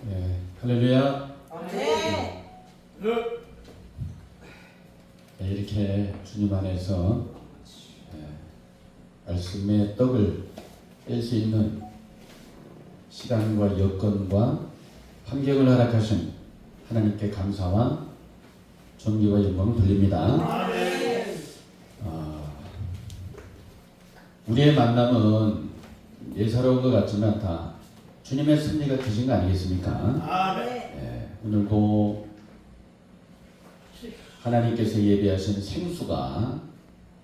네, 할렐루야. 네. 네, 이렇게 주님 안에서 말씀의 떡을 뗄 수 있는 시간과 여건과 환경을 허락하신 하나님께 감사와 존귀와 영광을 돌립니다. 우리의 만남은 예사로운 것 같지만 다 주님의 섭리가 되신 거 아니겠습니까? 오늘도 하나님께서 예비하신 생수가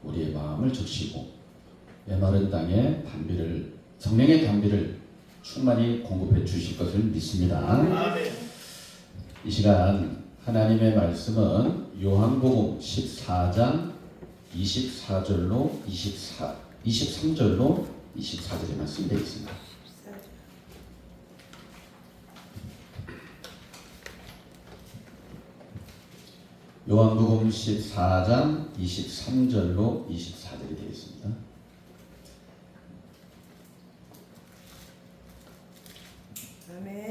우리의 마음을 적시고 메마른 땅에 담비를, 성령의 담비를 충만히 공급해 주실 것을 믿습니다. 이 시간 하나님의 말씀은 요한복음 14장 24절로 23절로 24절에 말씀되어 있습니다. 요한복음 14장 23절로 24절이 되어 있습니다.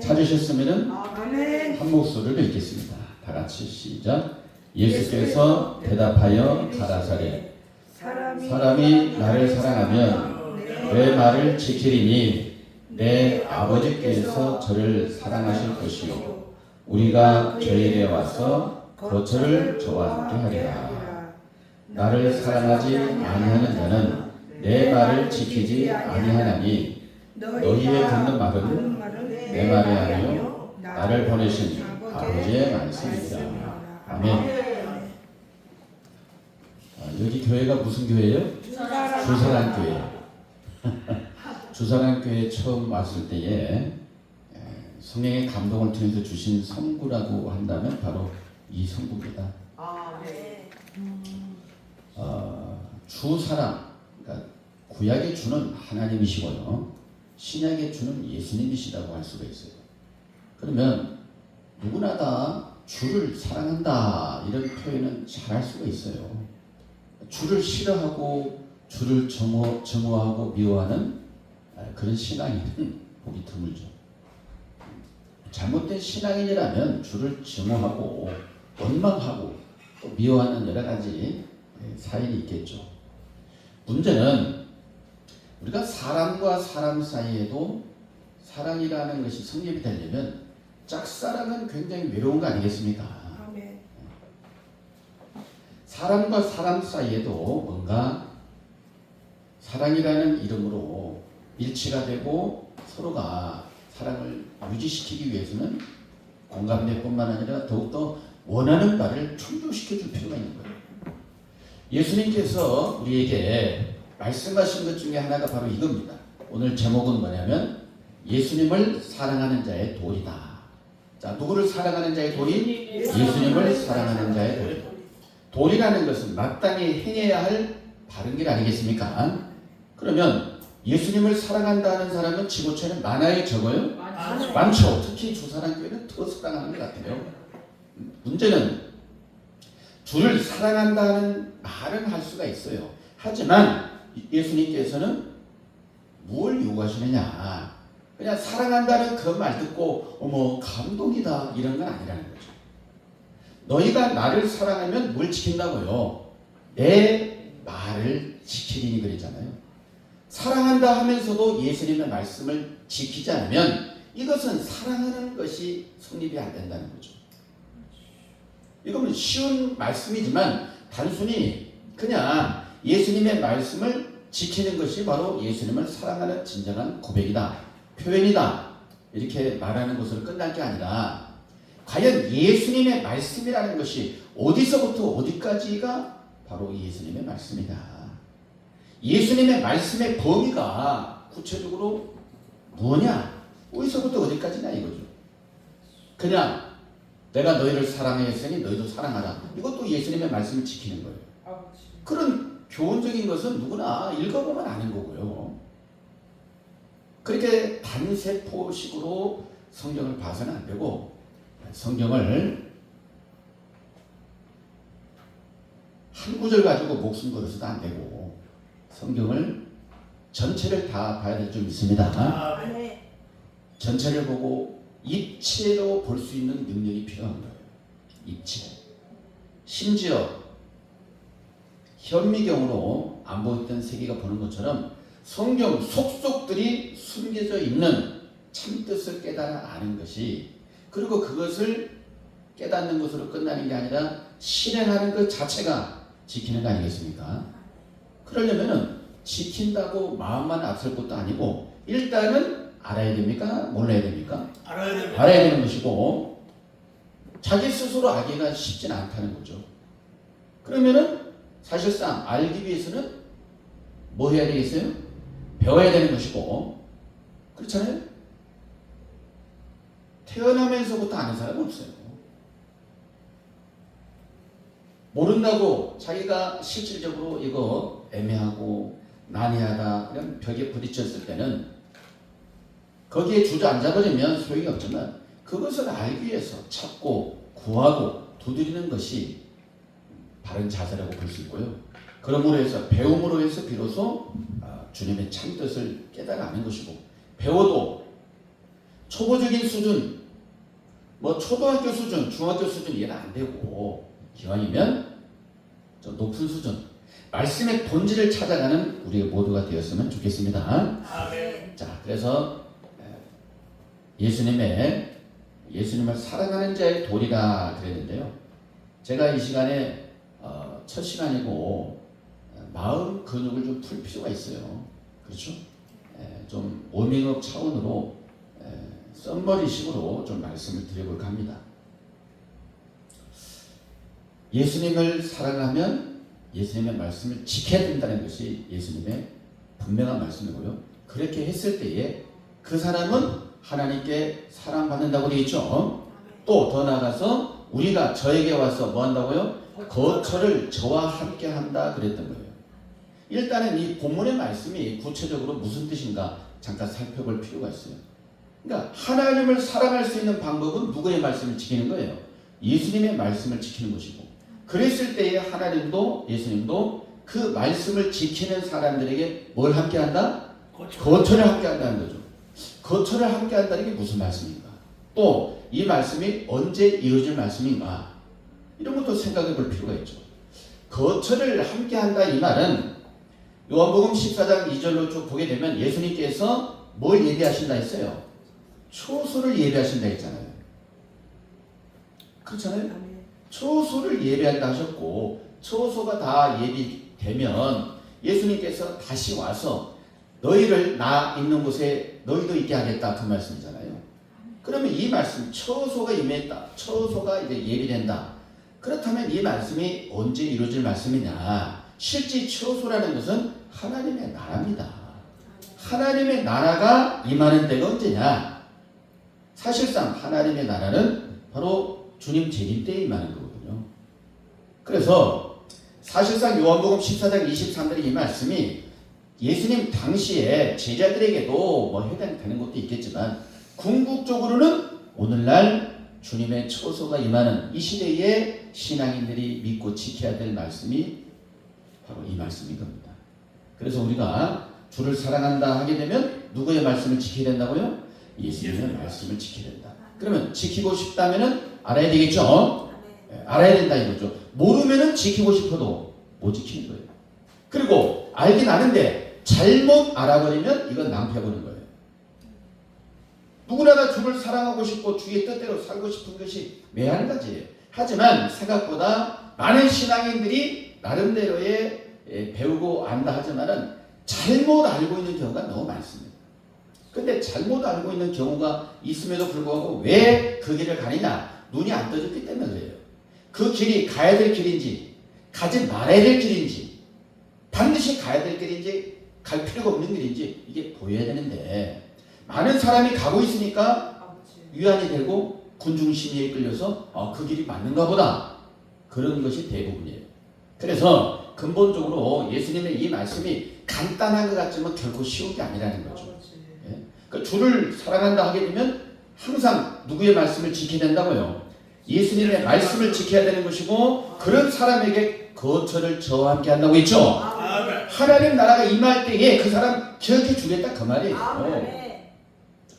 찾으셨으면 한 목소리로 읽겠습니다. 다 같이 시작. 예수께서 대답하여 가라사대 사람이 나를 사랑하면 내 말을 지키리니 내 아버지께서 저를 사랑하실 것이요 우리가 저에게 와서 거처를 저와 함께 하리라. 나를 사랑하지 아니하는 자는 내 말을 지키지 아니하나니 너희의 듣는 말은 내 말이 아니요 나를 보내신 아버지의 말씀이다. 아멘. 여기 교회가 무슨 교회예요? 주사랑 교회. 주사랑 교회 처음 왔을 때에 성령의 감동을 통해서 주신 성구라고 한다면 바로 이 성구입니다. 주사랑, 그러니까 구약의 주는 하나님이시고요, 신약의 주는 예수님이시라고 할 수가 있어요. 그러면 누구나 다 주를 사랑한다 이런 표현은 잘 할 수가 있어요. 주를 싫어하고 주를 정오하고 미워하는 그런 신앙인은 보기 드물죠. 잘못된 신앙인이라면 주를 증오하고 원망하고 또 미워하는 여러 가지 사연이 있겠죠. 문제는 우리가 사람과 사람 사이에도 사랑이라는 것이 성립이 되려면 짝사랑은 굉장히 외로운 거 아니겠습니까? 사람과 사람 사이에도 뭔가 사랑이라는 이름으로 일치가 되고 서로가 사랑을 유지시키기 위해서는 공감대뿐만 아니라 더욱더 원하는 바를 충족시켜 줄 필요가 있는 거예요. 예수님께서 우리에게 말씀하신 것 중에 하나가 바로 이겁니다. 오늘 제목은 뭐냐면 예수님을 사랑하는 자의 도리다. 자, 누구를 사랑하는 자의 도리? 예수님을 사랑하는 자의 도리. 도리라는 것은 마땅히 행해야 할 바른 길 아니겠습니까? 그러면 예수님을 사랑한다는 사람은 지구촌에 많아요, 적어요? 많죠. 특히 주사랑교회는 더 사랑하는 것 같아요. 문제는 주를 사랑한다는 말은 할 수가 있어요. 하지만 예수님께서는 뭘 요구하시느냐? 그냥 사랑한다는 그 말 듣고 어머 감동이다 이런 건 아니라는 거죠. 너희가 나를 사랑하면 뭘 지킨다고요? 내 말을 지키리니 그랬잖아요. 사랑한다 하면서도 예수님의 말씀을 지키지 않으면 이것은 사랑하는 것이 성립이 안 된다는 거죠. 이건 쉬운 말씀이지만 단순히 그냥 예수님의 말씀을 지키는 것이 바로 예수님을 사랑하는 진정한 고백이다, 표현이다 이렇게 말하는 것으로 끝날 게 아니라 과연 예수님의 말씀이라는 것이 어디서부터 어디까지가 바로 예수님의 말씀이다. 예수님의 말씀의 범위가 구체적으로 뭐냐? 어디서부터 어디까지냐 이거죠. 그냥 내가 너희를 사랑했으니 너희도 사랑하라. 이것도 예수님의 말씀을 지키는 거예요. 그런 교훈적인 것은 누구나 읽어보면 아는 거고요. 그렇게 단세포식으로 성경을 봐서는 안 되고 성경을 한 구절 가지고 목숨 걸어서도 안 되고 성경을 전체를 다 봐야 될 줄 믿습니다. 전체를 보고 입체로 볼 수 있는 능력이 필요한 거예요. 입체. 심지어 현미경으로 안 보였던 세계가 보는 것처럼 성경 속속들이 숨겨져 있는 참뜻을 깨달아 아는 것이, 그리고 그것을 깨닫는 것으로 끝나는 게 아니라 실행하는 것 자체가 지키는 거 아니겠습니까? 그러려면은 지킨다고 마음만 앞설 것도 아니고 일단은 알아야 됩니까? 몰라야 됩니까? 알아야 됩니다. 알아야 되는 것이고, 자기 스스로 알기가 쉽진 않다는 거죠. 그러면은 사실상 알기 위해서는 뭐 해야 되겠어요? 배워야 되는 것이고, 그렇잖아요? 태어나면서부터 아는 사람은 없어요. 모른다고 자기가 실질적으로 이거 애매하고 난해하다 이런 벽에 부딪혔을 때는 거기에 주저앉아버리면 소용이 없지만, 그것을 알기 위해서 찾고 구하고 두드리는 것이 바른 자세라고 볼 수 있고요. 그러므로 해서 배움으로 해서 비로소 주님의 참뜻을 깨달아가는 것이고, 배워도 초보적인 수준, 뭐 초등학교 수준, 중학교 수준 이해는 안 되고, 기왕이면 좀 높은 수준, 말씀의 본질을 찾아가는 우리 모두가 되었으면 좋겠습니다. 아멘. 자, 그래서 예수님을 사랑하는 자의 도리라 그랬는데요. 제가 이 시간에 첫 시간이고 마음 근육을 좀 풀 필요가 있어요. 그렇죠? 좀 워밍업 차원으로 썸머리식으로 좀 말씀을 드려볼까 합니다. 예수님을 사랑하면 예수님의 말씀을 지켜야 된다는 것이 예수님의 분명한 말씀이고요. 그렇게 했을 때에 그 사람은 하나님께 사랑받는다고 되어 있죠. 또 더 나아가서 우리가 저에게 와서 뭐 한다고요? 거처를 저와 함께 한다 그랬던 거예요. 일단은 이 본문의 말씀이 구체적으로 무슨 뜻인가 잠깐 살펴볼 필요가 있어요. 그러니까 하나님을 사랑할 수 있는 방법은 누구의 말씀을 지키는 거예요? 예수님의 말씀을 지키는 것이고, 그랬을 때에 하나님도 예수님도 그 말씀을 지키는 사람들에게 뭘 함께 한다? 거처를 함께 한다는 거죠. 거처를 함께 한다는 게 무슨 말씀인가? 또 이 말씀이 언제 이루어질 말씀인가? 이런 것도 생각해 볼 필요가 있죠. 거처를 함께 한다 이 말은 요한복음 14장 2절로 쭉 보게 되면 예수님께서 뭘 예비하신다 했어요? 초소를 예비하신다 했잖아요. 그렇잖아요? 초소를 예비한다 하셨고, 초소가 다 예비되면 예수님께서 다시 와서 너희를 나 있는 곳에 너희도 있게 하겠다 그 말씀이잖아요. 그러면 이 말씀 초소가 임했다, 초소가 이제 예비된다. 그렇다면 이 말씀이 언제 이루어질 말씀이냐? 실제 초소라는 것은 하나님의 나라입니다. 하나님의 나라가 임하는 때가 언제냐? 사실상 하나님의 나라는 바로 주님 재림 때에 임하는 거거든요. 그래서 사실상 요한복음 14장 23절의 이 말씀이 예수님 당시에 제자들에게도 뭐 해당되는 것도 있겠지만, 궁극적으로는 오늘날 주님의 초소가 임하는 이 시대에 신앙인들이 믿고 지켜야 될 말씀이 바로 이 말씀인 겁니다. 그래서 우리가 주를 사랑한다 하게 되면 누구의 말씀을 지켜야 된다고요? 예수님의 말씀을 지켜야 된다. 그러면 지키고 싶다면은 알아야 되겠죠? 알아야 된다 이거죠. 모르면은 지키고 싶어도 못 지키는 거예요. 그리고 알긴 아는데 잘못 알아버리면 이건 낭패보는 거예요. 누구나 다 주를 사랑하고 싶고 주의 뜻대로 살고 싶은 것이 매한가지예요. 하지만 생각보다 많은 신앙인들이 나름대로의 배우고 안다 하지만은 잘못 알고 있는 경우가 너무 많습니다. 근데 잘못 알고 있는 경우가 있음에도 불구하고 왜 그 길을 가느냐? 눈이 안 떠졌기 때문에 그래요. 그 길이 가야 될 길인지 가지 말아야 될 길인지, 반드시 가야 될 길인지 갈 필요가 없는 길인지 이게 보여야 되는데, 많은 사람이 가고 있으니까 위안이 되고 군중심리에 끌려서 그 길이 맞는가 보다, 그런 것이 대부분이에요. 그래서 근본적으로 예수님의 이 말씀이 간단한 것 같지만 결코 쉬운 게 아니라는 거죠. 예? 그러니까 주를 사랑한다 하게 되면 항상 누구의 말씀을 지켜야 된다고요? 예수님의 말씀을 지켜야 되는 것이고, 그런 사람에게 거처를 저와 함께 한다고 했죠. 하나님 나라가 임할 때에 그 사람 기억해 주겠다 그 말이에요.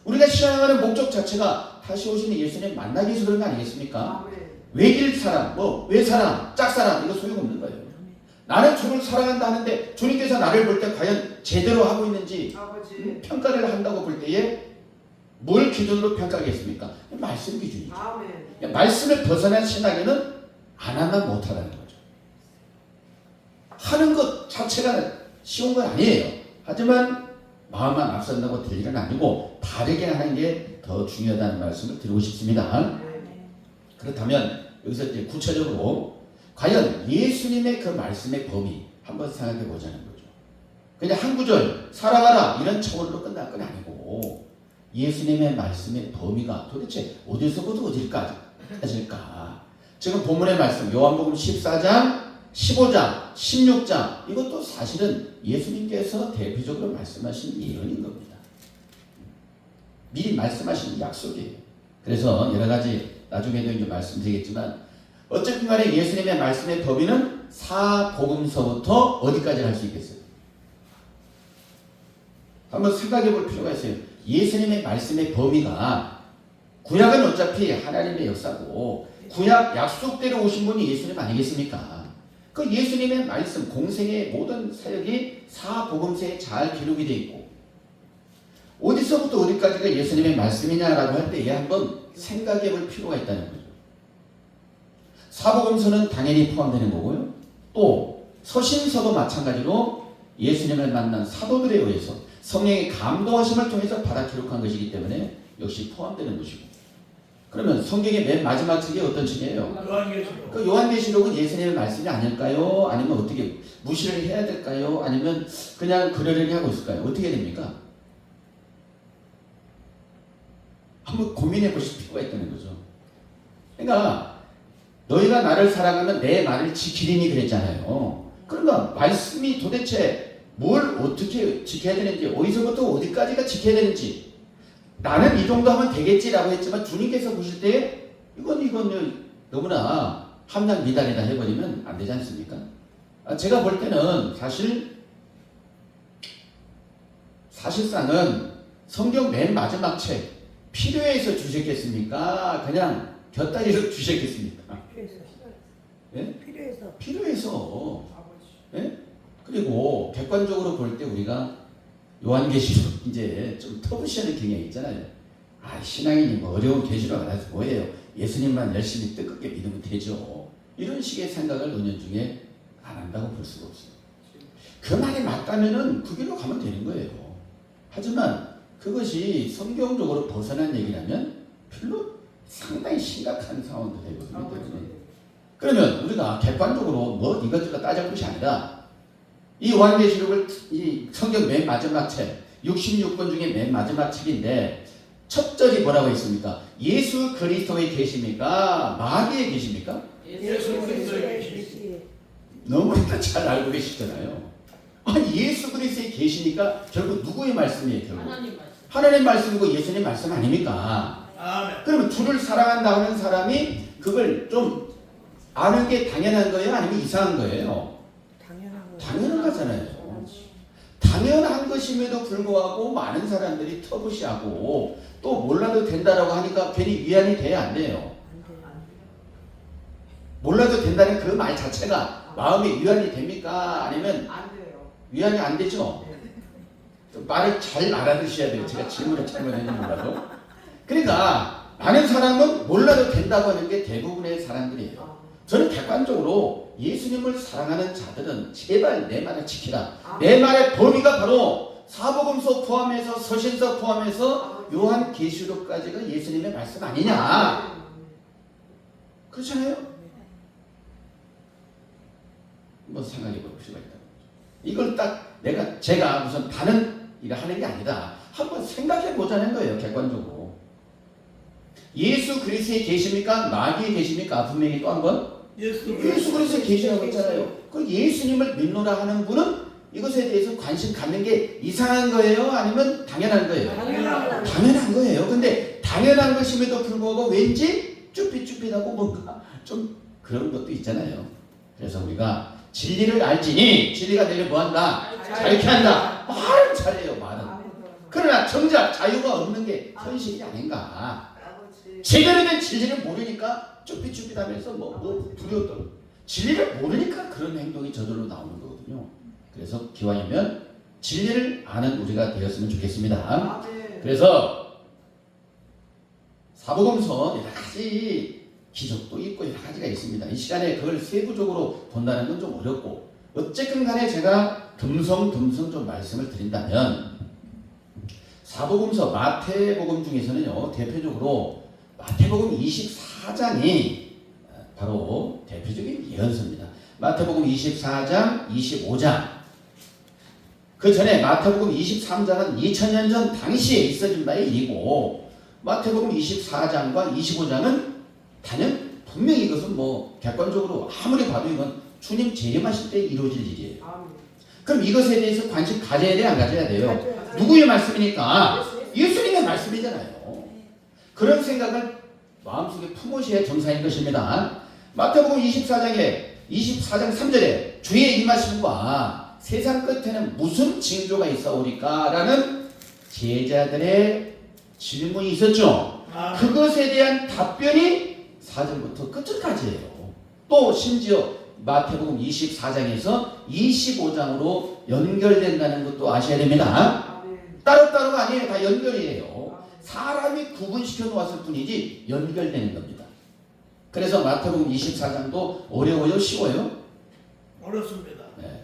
우리가 신앙하는 목적 자체가 다시 오시는 예수님 만나기 위해서 그런 거 아니겠습니까? 아멘. 외길 사랑, 외사랑, 짝사랑 이거 소용없는 거예요. 나는 주를 사랑한다 하는데 주님께서 나를 볼 때 과연 제대로 하고 있는지 아버지. 평가를 한다고 볼 때에 뭘 기준으로 평가하겠습니까? 말씀 기준이죠. 아멘. 말씀을 벗어난 신앙에는 안 하면 못하다는 거죠. 하는 것 자체가 쉬운 건 아니에요. 하지만 마음만 앞선다고 될 일은 아니고 다르게 하는 게 더 중요하다는 말씀을 드리고 싶습니다. 그렇다면 여기서 이제 구체적으로 과연 예수님의 그 말씀의 범위 한번 생각해 보자는 거죠. 그냥 한 구절 사랑하라 이런 차원으로 끝날 건 아니고 예수님의 말씀의 범위가 도대체 어디서부터 어디까지일까? 지금 본문의 말씀 요한복음 14장, 15장, 16장 이것도 사실은 예수님께서 대표적으로 말씀하신 예언인 겁니다. 미리 말씀하신 약속이에요. 그래서 여러 가지 나중에도 이제 말씀드리겠지만 어쨌든 간에 예수님의 말씀의 범위는 사복음서부터 어디까지 할 수 있겠어요? 한번 생각해 볼 필요가 있어요. 예수님의 말씀의 범위가 구약은 어차피 하나님의 역사고 구약 약속대로 오신 분이 예수님 아니겠습니까? 그 예수님의 말씀, 공생의 모든 사역이 사복음서에 잘 기록이 되어 있고 어디서부터 어디까지가 예수님의 말씀이냐라고 할 때에 한번 생각해 볼 필요가 있다는 거죠. 사복음서는 당연히 포함되는 거고요. 또 서신서도 마찬가지로 예수님을 만난 사도들에 의해서 성령의 감동하심을 통해서 받아 기록한 것이기 때문에 역시 포함되는 것이고 그러면 성경의 맨 마지막 책이 어떤 책이에요? 요한계시록. 그 요한계시록은 예수님의 말씀이 아닐까요? 아니면 어떻게 무시를 해야 될까요? 아니면 그냥 그러려니 하고 있을까요? 어떻게 됩니까? 한번 고민해 보실 필요가 있다는 거죠. 그러니까 너희가 나를 사랑하면 내 말을 지키리니 그랬잖아요. 그러니까 말씀이 도대체 뭘 어떻게 지켜야 되는지 어디서부터 어디까지가 지켜야 되는지 나는 이 정도 하면 되겠지라고 했지만 주님께서 보실 때 이건 너무나 함량 미달이다 해버리면 안 되지 않습니까? 제가 볼 때는 사실상은 성경 맨 마지막 책 필요해서 주셨겠습니까? 그냥 곁다리로 주셨겠습니까? 필요해서. 필요해서. 아버지. 예? 그리고 객관적으로 볼 때 우리가 요한계시록 이제 좀 터부시하는 경향이 있잖아요. 신앙인이 뭐 어려운 계시록 알아서 뭐예요? 예수님만 열심히 뜨겁게 믿으면 되죠. 이런 식의 생각을 은연중에 안 한다고 볼 수가 없어요. 그 말이 맞다면은 그 길로 가면 되는 거예요. 하지만 그것이 성경적으로 벗어난 얘기라면 별로 상당히 심각한 상황도 되거든요. 그러면 우리가 객관적으로 뭐 이것저것 따질 것이 아니라 이 요한계시록을 이 성경 맨 마지막 책 66권 중에 맨 마지막 책인데 첫 절이 뭐라고 있습니까? 예수 그리스도에 계십니까? 마귀에 계십니까? 예수 그리스도에 계시니. 너무나 잘 알고 계시잖아요. 예수 그리스도에 계시니까 결국 누구의 말씀이에요? 결국 하나님 말씀이고 예수님 말씀 아닙니까? 아멘. 그러면 주를 사랑한다 하는 사람이 그걸 좀 아는 게 당연한 거예요? 아니면 이상한 거예요? 당연한 거잖아요. 당연한 것임에도 불구하고 많은 사람들이 터부시하고 또 몰라도 된다라고 하니까 괜히 위안이 돼야 안 돼요. 몰라도 된다는 그 말 자체가 마음에 위안이 됩니까? 아니면 안 돼요. 위안이 안 되죠? 말을 잘 알아두셔야 돼요. 제가 질문을 잘못했는지 몰라도. 그러니까 많은 사람은 몰라도 된다고 하는 게 대부분의 사람들이에요. 저는 객관적으로 예수님을 사랑하는 자들은 제발 내 말을 지키라. 내 말의 범위가 바로 사복음서 포함해서 서신서 포함해서 요한계시록까지가 예수님의 말씀 아니냐. 그렇잖아요. 한번 생각해 볼 필요가 있다. 이걸 딱 제가 무슨 다른 일을 하는 게 아니라 한번 생각해 보자는 거예요. 객관적으로. 예수 그리스도에 계십니까? 마귀에 계십니까? 분명히 또 한 번. 예수 그리스도에 계시라고 했잖아요. 그 예수님을 믿노라 하는 분은 이것에 대해서 관심 갖는 게 이상한 거예요? 아니면 당연한 거예요? 당연한 거예요. 근데 당연한 것임에도 불구하고 왠지 쭈삣쭈삣하고 뭔가 좀 그런 것도 있잖아요. 그래서 우리가 진리를 알지니 진리가 너희를 뭐한다? 자유케 한다. 말은 잘해요. 말은. 그러나 정작 자유가 없는 게 현실이 아닌가. 제대로 된 진리를 모르니까 쭈삣쭈삣하면서 뭐 두려웠던 진리를 모르니까 그런 행동이 저절로 나오는 거거든요. 그래서 기왕이면 진리를 아는 우리가 되었으면 좋겠습니다. 그래서 사복음서 여러 가지 기적도 있고 여러 가지가 있습니다. 이 시간에 그걸 세부적으로 본다는 건 좀 어렵고, 어쨌든 간에 제가 듬성듬성 좀 말씀을 드린다면, 사복음서 마태복음 중에서는요, 대표적으로 마태복음 24장이 바로 대표적인 예언서입니다. 마태복음 24장, 25장. 그 전에 마태복음 23장은 2000년 전 당시에 있어진 바의 일이고, 마태복음 24장과 25장은 단연 분명히 이것은 뭐 객관적으로 아무리 봐도 이건 주님 재림하실 때 이루어질 일이에요. 그럼 이것에 대해서 관심 가져야 돼, 안 가져야 돼요? 누구의 말씀이니까? 예수님의 말씀이잖아요. 그런 생각을 마음속에 품으셔야 정상인 것입니다. 마태복음 24장에 24장 3절에 주의 임하심과 세상 끝에는 무슨 징조가 있어오리까? 라는 제자들의 질문이 있었죠. 그것에 대한 답변이 4절부터 끝까지예요. 또 심지어 마태복음 24장에서 25장으로 연결된다는 것도 아셔야 됩니다. 따로따로가 아니에요. 다 연결이에요. 사람이 구분시켜 놓았을 뿐이지 연결되는 겁니다. 그래서 마태복음 24장도 어려워요? 쉬워요? 어렵습니다. 네.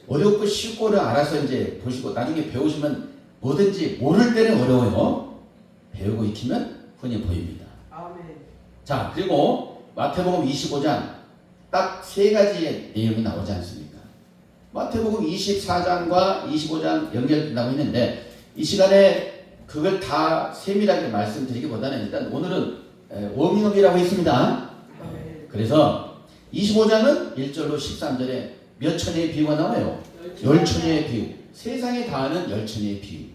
어렵고 쉽고를 알아서 이제 보시고 나중에 배우시면 뭐든지 모를 때는 어려워요. 배우고 익히면 흔히 보입니다. 자, 그리고 마태복음 25장 딱 세 가지의 내용이 나오지 않습니까? 마태복음 24장과 25장 연결된다고 했는데, 이 시간에 그걸 다 세밀하게 말씀드리기보다는 일단 오늘은 워밍업이라고 했습니다. 그래서 25장은 1절로 13절에 몇 천의 비유가 나와요? 10천의 비유. 세상에 다하는 10천의 비유.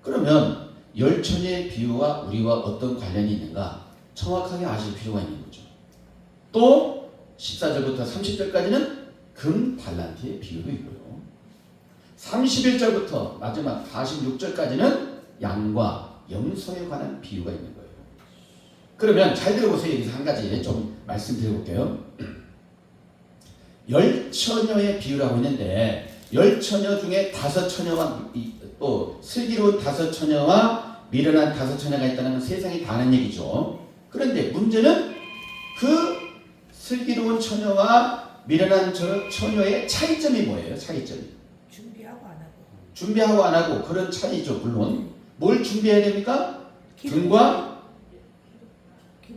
그러면 10천의 비유와 우리와 어떤 관련이 있는가 정확하게 아실 필요가 있는 거죠. 또 14절부터 30절까지는 금 달란트의 비유도 있고요. 31절부터 마지막 46절까지는 양과 염소에 관한 비유가 있는 거예요. 그러면 잘 들어보세요. 여기서 한 가지 좀 말씀드려볼게요. 열처녀의 비유라고 했는데, 열처녀 중에 5처녀와 또 슬기로운 5처녀와 미련한 5처녀가 있다는 건 세상이 다 아는 얘기죠. 그런데 문제는 그 슬기로운 처녀와 미련한 처녀의 차이점이 뭐예요? 차이점이 준비하고 안 하고 그런 차이죠. 물론 뭘 준비해야 됩니까? 등과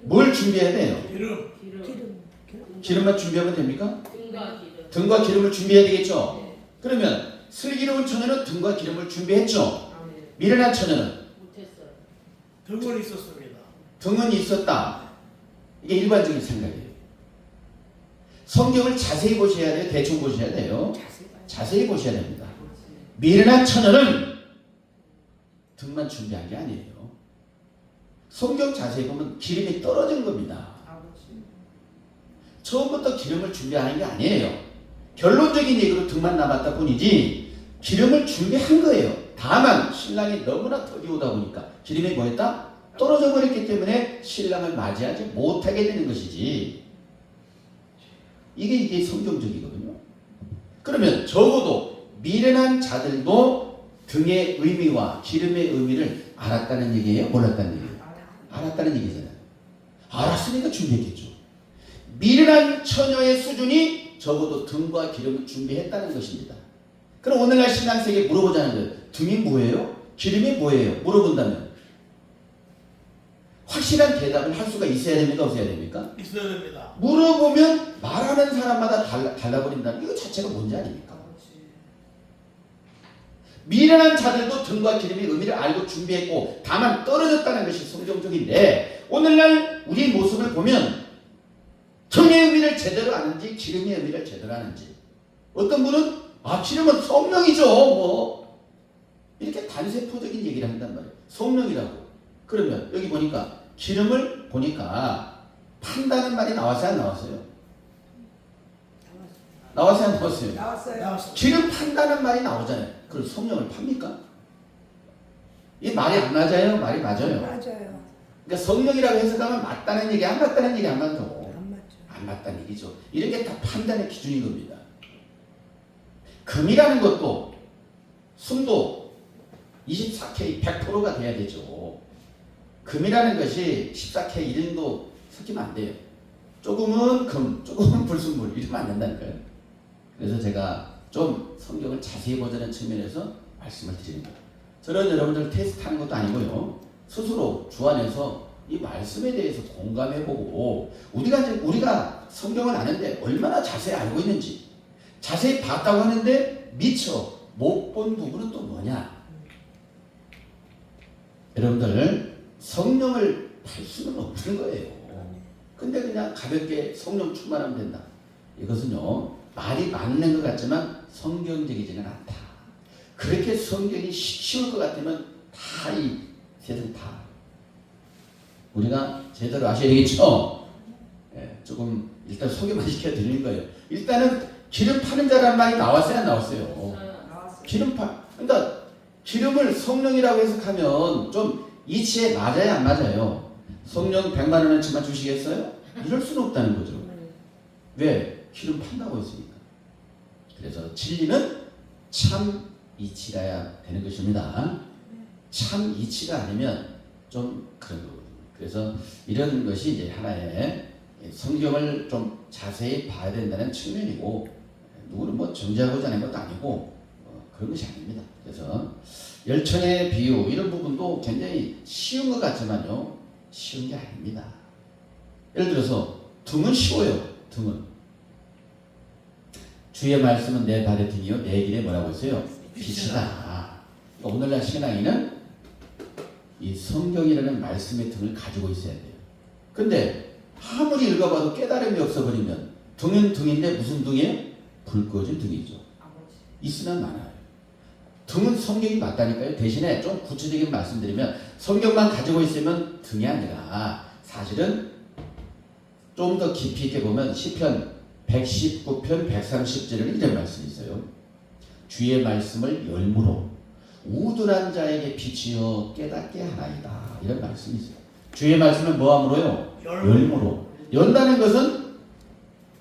뭘 준비해야 돼요? 기름만 준비하면 됩니까? 등과 기름을 준비해야 되겠죠. 그러면 슬기로운 처녀는 등과 기름을 준비했죠. 미련한 처녀는 등은 있었습니다. 등은 있었다. 이게 일반적인 생각이에요. 성경을 자세히 보셔야 돼요? 대충 보셔야 돼요? 자세히 보셔야 됩니다. 미련한 처녀는 등만 준비한 게 아니에요. 성경 자세히 보면 기름이 떨어진 겁니다. 처음부터 기름을 준비하는 게 아니에요. 결론적인 얘기로 등만 남았다 뿐이지 기름을 준비한 거예요. 다만 신랑이 너무나 덕이 오다 보니까 기름이 뭐했다? 떨어져 버렸기 때문에 신랑을 맞이하지 못하게 되는 것이지. 이게 성경적이거든요. 그러면 적어도 미련한 자들도 등의 의미와 기름의 의미를 알았다는 얘기예요? 몰랐다는 얘기예요? 알았다는 얘기잖아요. 알았으니까 준비했겠죠. 미련한 처녀의 수준이 적어도 등과 기름을 준비했다는 것입니다. 그럼 오늘날 신앙생에게 물어보자는 거예요. 등이 뭐예요? 기름이 뭐예요? 물어본다면 확실한 대답을 할 수가 있어야 됩니까? 없어야 됩니까? 있어야 됩니다. 물어보면 말하는 사람마다 달라버린다는 이거 자체가 뭔지 아닙니까? 미련한 자들도 등과 기름의 의미를 알고 준비했고 다만 떨어졌다는 것이 성경적인데, 오늘날 우리 모습을 보면 등의 의미를 제대로 아는지 기름의 의미를 제대로 아는지, 어떤 분은 기름은 성령이죠 뭐 이렇게 단세포적인 얘기를 한단 말이에요. 성령이라고. 그러면 여기 보니까 기름을 보니까 판다는 말이 나왔어요? 안 나왔어요? 나왔어요, 안 나왔어요? 나왔어요. 나왔습니다. 기름 판다는 말이 나오잖아요. 그럼 성령을 팝니까? 이 말이 안 맞아요? 말이 맞아요? 맞아요. 그러니까 성령이라고 해석하면 맞다는 얘기, 안 맞다는 얘기 안 맞고 안 맞죠. 안 맞다는 얘기죠. 이런 게 다 판단의 기준인 겁니다. 금이라는 것도 순도 24K 100%가 돼야 되죠. 금이라는 것이 14K 1도 섞이면 안 돼요. 조금은 금, 조금은 불순물 이러면 안 된다니까요. 그래서 제가 좀 성경을 자세히 보자는 측면에서 말씀을 드리는 거예요. 저는 여러분들 테스트하는 것도 아니고요. 스스로 주 안에서 이 말씀에 대해서 공감해보고 우리가 성경을 아는데 얼마나 자세히 알고 있는지 자세히 봤다고 하는데 미처 못 본 부분은 또 뭐냐? 여러분들 성령을 팔 수는 없는 거예요. 근데 그냥 가볍게 성령 충만하면 된다. 이것은요 말이 맞는 것 같지만 성경적이지는 않다. 그렇게 성경이 쉬울 것 같으면 다 이 세상 다 우리가 제대로 아셔야 되겠죠. 예, 조금 일단 소개만 시켜드리는 거예요. 일단은 기름 파는 자라는 말이 나왔어요, 안 나왔어요? 나왔어요. 기름 그러니까 기름을 성령이라고 해석하면 좀 이치에 맞아요, 안 맞아요? 성령 100만 원어치만 주시겠어요? 이럴 수는 없다는 거죠. 왜? 기름 판다고 했으니까. 그래서 진리는 참 이치라야 되는 것입니다. 참 이치가 아니면 좀 그런 거거든요. 그래서 이런 것이 이제 하나의 성경을 좀 자세히 봐야 된다는 측면이고 누구는 뭐 정죄하고자 하는 것도 아니고 그런 것이 아닙니다. 그래서 열천의 비유 이런 부분도 굉장히 쉬운 것 같지만요 쉬운 게 아닙니다. 예를 들어서 등은 쉬워요. 등은 주의 말씀은 내 발의 등이요 내 길에 뭐라고 했어요? 빛이다. 그러니까 오늘날 신앙인은 이 성경이라는 말씀의 등을 가지고 있어야 돼요. 근데 아무리 읽어봐도 깨달음이 없어버리면 등은 등인데 무슨 등이에요? 불 꺼진 등이죠. 있으나 많아요. 등은 성경이 맞다니까요. 대신에 좀 구체적인 말씀드리면 성경만 가지고 있으면 등이 아니라 사실은 좀 더 깊이 있게 보면 시편 119편 130절에는 이런 말씀이 있어요. 주의 말씀을 열무로 우둔한 자에게 비치어 깨닫게 하나이다. 이런 말씀이 있어요. 주의 말씀을 뭐함으로요? 열무로. 연다는 것은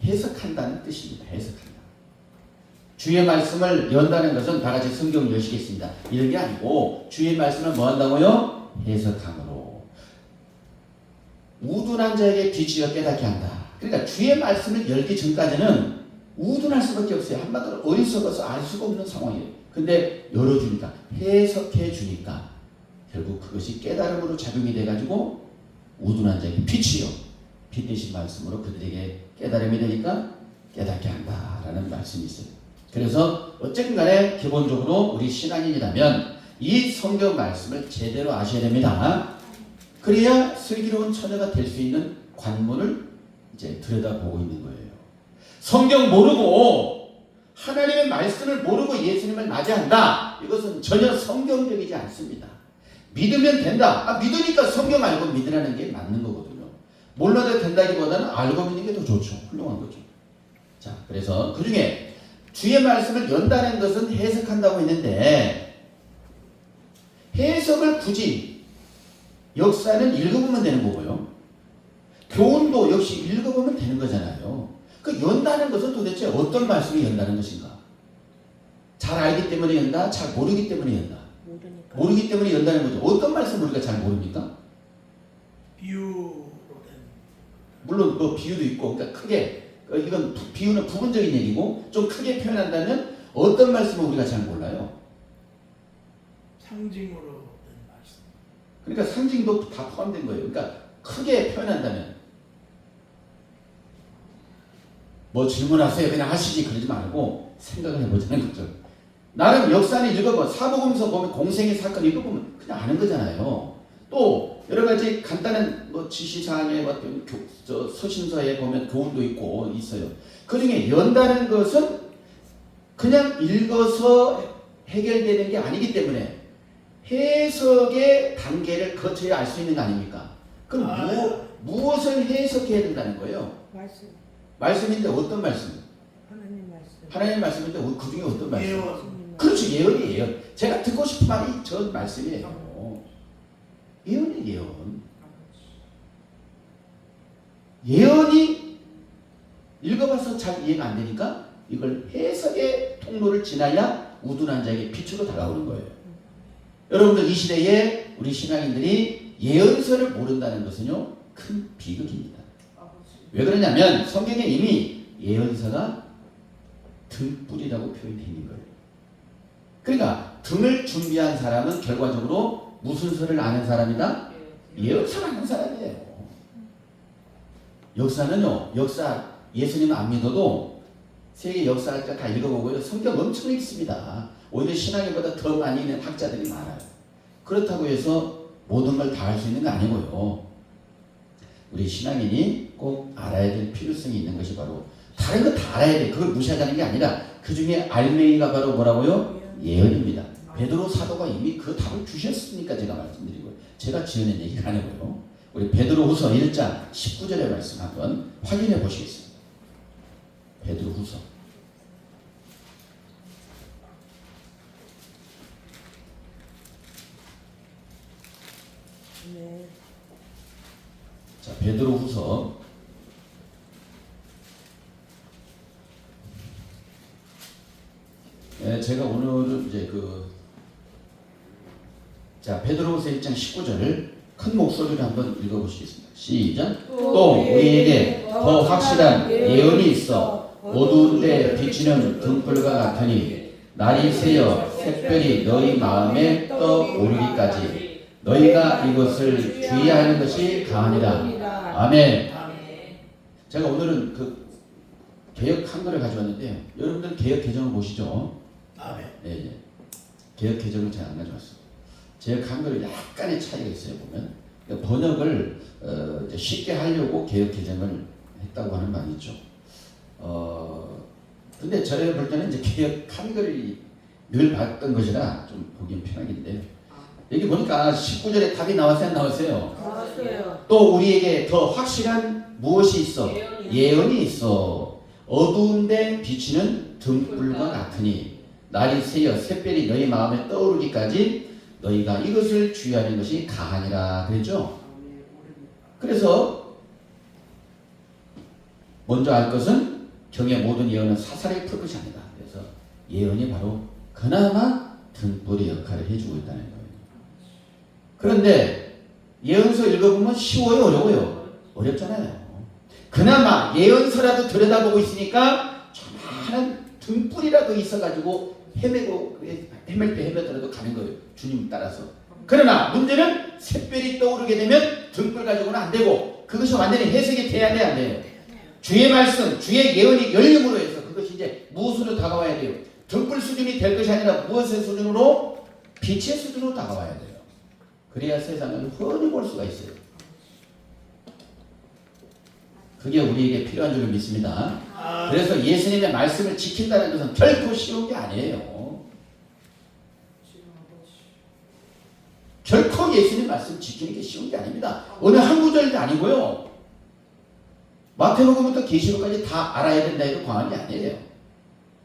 해석한다는 뜻입니다. 해석한다. 주의 말씀을 연다는 것은 다 같이 성경을 여시겠습니다. 이런 게 아니고 주의 말씀을 뭐 한다고요? 해석함으로. 우둔한 자에게 비치어 깨닫게 한다. 그러니까 주의 말씀을 열기 전까지는 우둔할 수밖에 없어요. 한마디로 어리석어서 알 수가 없는 상황이에요. 근데 열어주니까 해석해 주니까 결국 그것이 깨달음으로 작용이 돼가지고 우둔한 자에게 빛이요 빛 대신 말씀으로 그들에게 깨달음이 되니까 깨닫게 한다라는 말씀이 있어요. 그래서 어쨌든 간에 기본적으로 우리 신앙인이라면 이 성경 말씀을 제대로 아셔야 됩니다. 그래야 슬기로운 처녀가 될 수 있는 관문을 이제 들여다보고 있는 거예요. 성경 모르고 하나님의 말씀을 모르고 예수님을 맞이한다. 이것은 전혀 성경적이지 않습니다. 믿으면 된다. 믿으니까 성경 알고 믿으라는 게 맞는 거거든요. 몰라도 된다기보다는 알고 믿는 게 더 좋죠. 훌륭한 거죠. 자, 그래서 그 중에 주의 말씀을 연다는 것은 해석한다고 했는데 해석을 굳이 역사는 읽어보면 되는 거고요. 교훈도 역시 읽어보면 되는 거잖아요. 그 연다는 것은 도대체 어떤 말씀이 연다는 것인가? 잘 알기 때문에 연다? 잘 모르기 때문에 연다? 모르기 때문에 연다는 거죠. 어떤 말씀을 우리가 잘 모릅니까? 비유로 된. 물론 뭐 비유도 있고, 그러니까 크게 이건 비유는 부분적인 얘기고 좀 크게 표현한다면 어떤 말씀을 우리가 잘 몰라요? 상징으로 된 말씀. 그러니까 상징도 다 포함된 거예요. 그러니까 크게 표현한다면 뭐 질문하세요. 그냥 하시지 그러지 말고 생각을 해보자는 거죠. 나름 역사를 읽어보면 사복음서 보면 공생의 사건 읽어보면 그냥 아는 거잖아요. 또 여러 가지 간단한 뭐 지시사항에 서신서에 보면 교훈도 있고 있어요. 그 중에 연다는 것은 그냥 읽어서 해결되는 게 아니기 때문에 해석의 단계를 거쳐야 알 수 있는 거 아닙니까? 그럼 무엇을 해석해야 된다는 거예요? 말씀. 말씀인데 어떤 말씀? 하나님 말씀. 하나님의 말씀인데 그 중에 어떤 말씀? 예언. 그렇죠. 예언이에요. 제가 듣고 싶은 말이 저 말씀이에요. 예언이 예언. 예언이 읽어봐서 잘 이해가 안 되니까 이걸 해석의 통로를 지나야 우둔한 자에게 빛으로 다가오는 거예요. 여러분들 이 시대에 우리 신앙인들이 예언서를 모른다는 것은요 큰 비극입니다. 왜 그러냐면 성경에 이미 예언서가 등불이라고 표현되어 있는 거예요. 그러니까 등을 준비한 사람은 결과적으로 무슨 서를 아는 사람이다? 예언서를 아는 사람이에요. 역사는요, 예수님 안 믿어도 세계 역사학자 다 읽어보고요. 성경 엄청 읽습니다. 오히려 신학에보다 더 많이 있는 학자들이 많아요. 그렇다고 해서 모든 걸 다 할 수 있는 거 아니고요. 우리 신앙인이 꼭 알아야 될 필요성이 있는 것이 바로 다른 거 다 알아야 돼. 그걸 무시하자는 게 아니라 그 중에 알맹이가 바로 뭐라고요? 예언입니다. 베드로 사도가 이미 그 답을 주셨으니까 제가 말씀드리고요. 제가 지어낸 얘기가 아니고요. 우리 베드로후서 1장 19절의 말씀 한번 확인해 보시겠습니다. 베드로후서 자, 베드로후서 제가 오늘은 이제 자, 베드로후서 1장 19절을 큰 목소리로 한번 읽어보시겠습니다. 시작. 또 우리에게 더 확실한 예언이 있어 어두운데 비치는 등불과 같으니 날이 새어 샛별이 너희 마음에 떠오르기까지 너희가 이것을 주의해야 하는 것이 가하니라. 아멘. 제가 오늘은 그 개역 한글을 가져왔는데 여러분들 개역 개정을 보시죠. 아멘. 네, 개역 개정을 제가 안 가져왔어요. 개역 한글은 약간의 차이가 있어요. 보면 그러니까 번역을 이제 쉽게 하려고 개역 개정을 했다고 하는 말이 있죠. 근데 저를 볼 때는 이제 개역 한글이 늘 봤던 것이라 좀 보기엔 편하긴데 여기 보니까 19절에 답이 나왔어요, 안 나왔어요? 나왔어요. 또 우리에게 더 확실한 무엇이 있어? 예언이 있어. 어두운데 비치는 등불과 같으니 날이 새어 샛별이 너희 마음에 떠오르기까지 너희가 이것을 주의하는 것이 가하니라 그랬죠? 그래서 먼저 알 것은 경의 모든 예언은 사사를 풀 것이 아니다. 그래서 예언이 바로 그나마 등불의 역할을 해주고 있다는 거예요. 그런데 예언서 읽어보면 쉬워요, 어려워요? 어렵잖아요. 그나마 예언서라도 들여다보고 있으니까 조그마한 등불이라도 있어가지고 헤맬 때 헤매더라도 가는 거예요. 주님 따라서. 그러나 문제는 샛별이 떠오르게 되면 등불 가지고는 안 되고 그것이 완전히 해석이 돼야 돼, 안 돼요? 주의 말씀, 주의 예언이 열림으로 해서 그것이 이제 무엇으로 다가와야 돼요? 등불 수준이 될 것이 아니라 무엇의 수준으로? 빛의 수준으로 다가와야 돼요. 그래야 세상을 훤히 볼 수가 있어요. 그게 우리에게 필요한 줄 믿습니다. 그래서 예수님의 말씀을 지킨다는 것은 결코 쉬운 게 아니에요. 결코 예수님 말씀 지키는 게 쉬운 게 아닙니다. 어느 한 구절도 아니고요. 마태복음부터 계시록까지 다 알아야 된다 해도 과언이 아니에요.